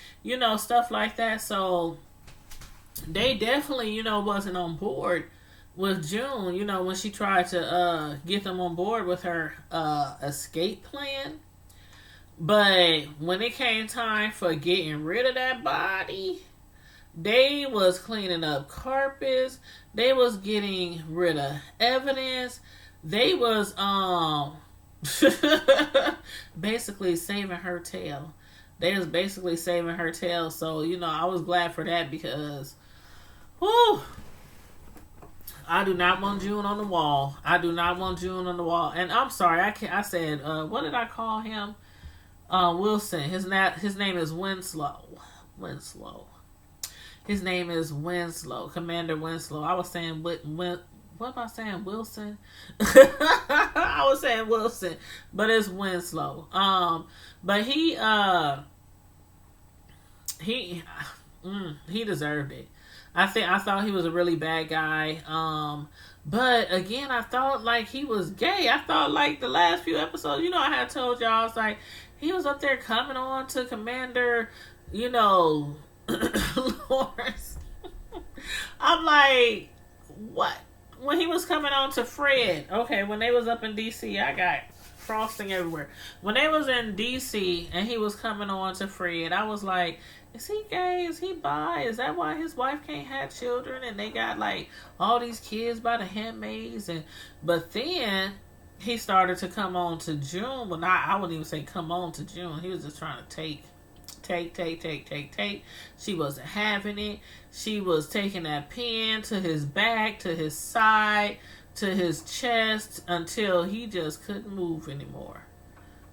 stuff like that. So they definitely, wasn't on board with June, when she tried to get them on board with her escape plan. But when it came time for getting rid of that body, they was cleaning up carpets, they was getting rid of evidence, they was basically saving her tail. They was basically saving her tail. So, I was glad for that because whew, I do not want June on the wall. I do not want June on the wall. And I'm sorry, I said, what did I call him? Wilson. His name is Winslow. His name is Winslow. Commander Winslow. I was saying, what am I saying? Wilson? I was saying Wilson, but it's Winslow. But he deserved it. I thought he was a really bad guy. But again, I thought like he was gay. I thought like the last few episodes, I had told y'all, I was like, he was up there coming on to Commander, Lawrence. I'm like, what? When he was coming on to Fred, okay, when they was up in DC, I got frosting everywhere. When they was in DC and he was coming on to Fred, I was like, is he gay? Is he bi? Is that why his wife can't have children and they got like all these kids by the handmaids? But then he started to come on to June. Well, I wouldn't even say come on to June. He was just trying to take. She wasn't having it. She was taking that pen to his back, to his side, to his chest until he just couldn't move anymore.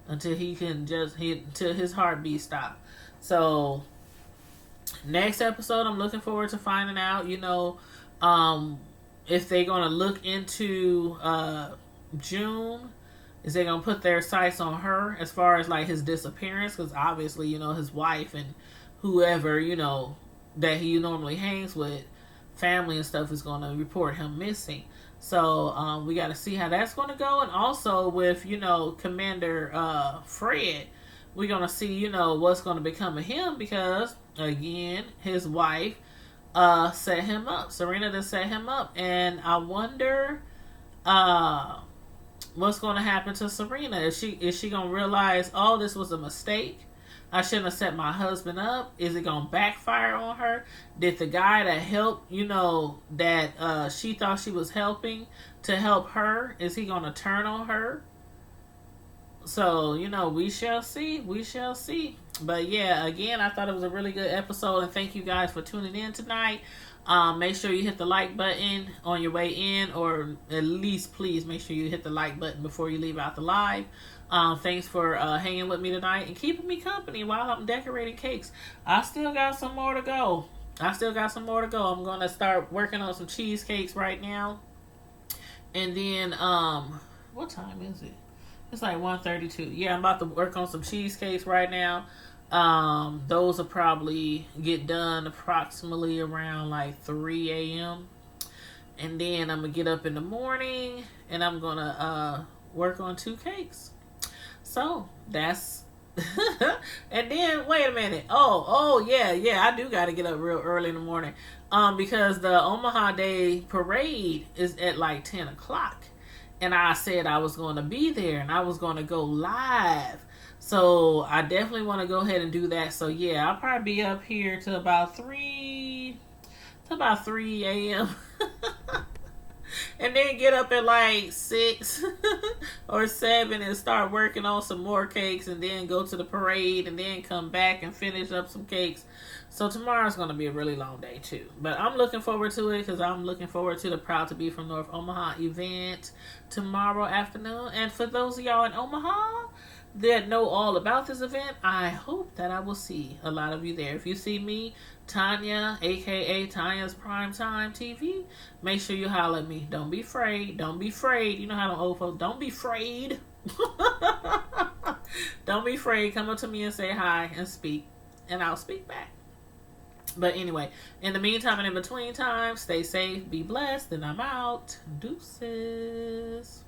Until till his heartbeat stopped. So next episode, I'm looking forward to finding out, if they're gonna look into June. Is they gonna put their sights on her as far as like his disappearance? Because obviously, his wife and whoever, that he normally hangs with, family and stuff, is gonna report him missing. So we got to see how that's gonna go. And also with Commander Fred, we're gonna see what's gonna become of him, because again, his wife set him up. Serena just set him up, and I wonder what's going to happen to Serena. Is she going to realize, oh, this was a mistake? I shouldn't have set my husband up. Is it going to backfire on her? Did the guy that helped, that she thought she was helping to help her, is he going to turn on her? So, we shall see. We shall see. But yeah, again, I thought it was a really good episode, and thank you guys for tuning in tonight. Make sure you hit the like button on your way in, or at least please make sure you hit the like button before you leave out the live. Thanks for hanging with me tonight and keeping me company while I'm decorating cakes. I still got some more to go. I'm going to start working on some cheesecakes right now. And then, what time is it? It's like 1:32. Yeah, I'm about to work on some cheesecakes right now. Those will probably get done approximately around like 3 a.m. And then I'm going to get up in the morning and I'm going to work on 2 cakes. So that's and then wait a minute. Oh yeah, I do got to get up real early in the morning. Because the Omaha Day parade is at like 10 o'clock. And I said I was going to be there and I was going to go live. So I definitely want to go ahead and do that. So yeah, I'll probably be up here to about 3 a.m. And then get up at like 6 or 7 and start working on some more cakes, and then go to the parade and then come back and finish up some cakes. So tomorrow's going to be a really long day too. But I'm looking forward to it, because I'm looking forward to the Proud to Be from North Omaha event tomorrow afternoon. And for those of y'all in Omaha, that know all about this event, I hope that I will see a lot of you there. If you see me, Tanya, aka Tanya's Primetime TV, make sure you holler at me. Don't be afraid. Don't be afraid. You know how the old folks, don't be afraid. Don't be afraid. Come up to me and say hi and speak, and I'll speak back. But anyway, in the meantime and in between time, stay safe, be blessed, and I'm out. Deuces.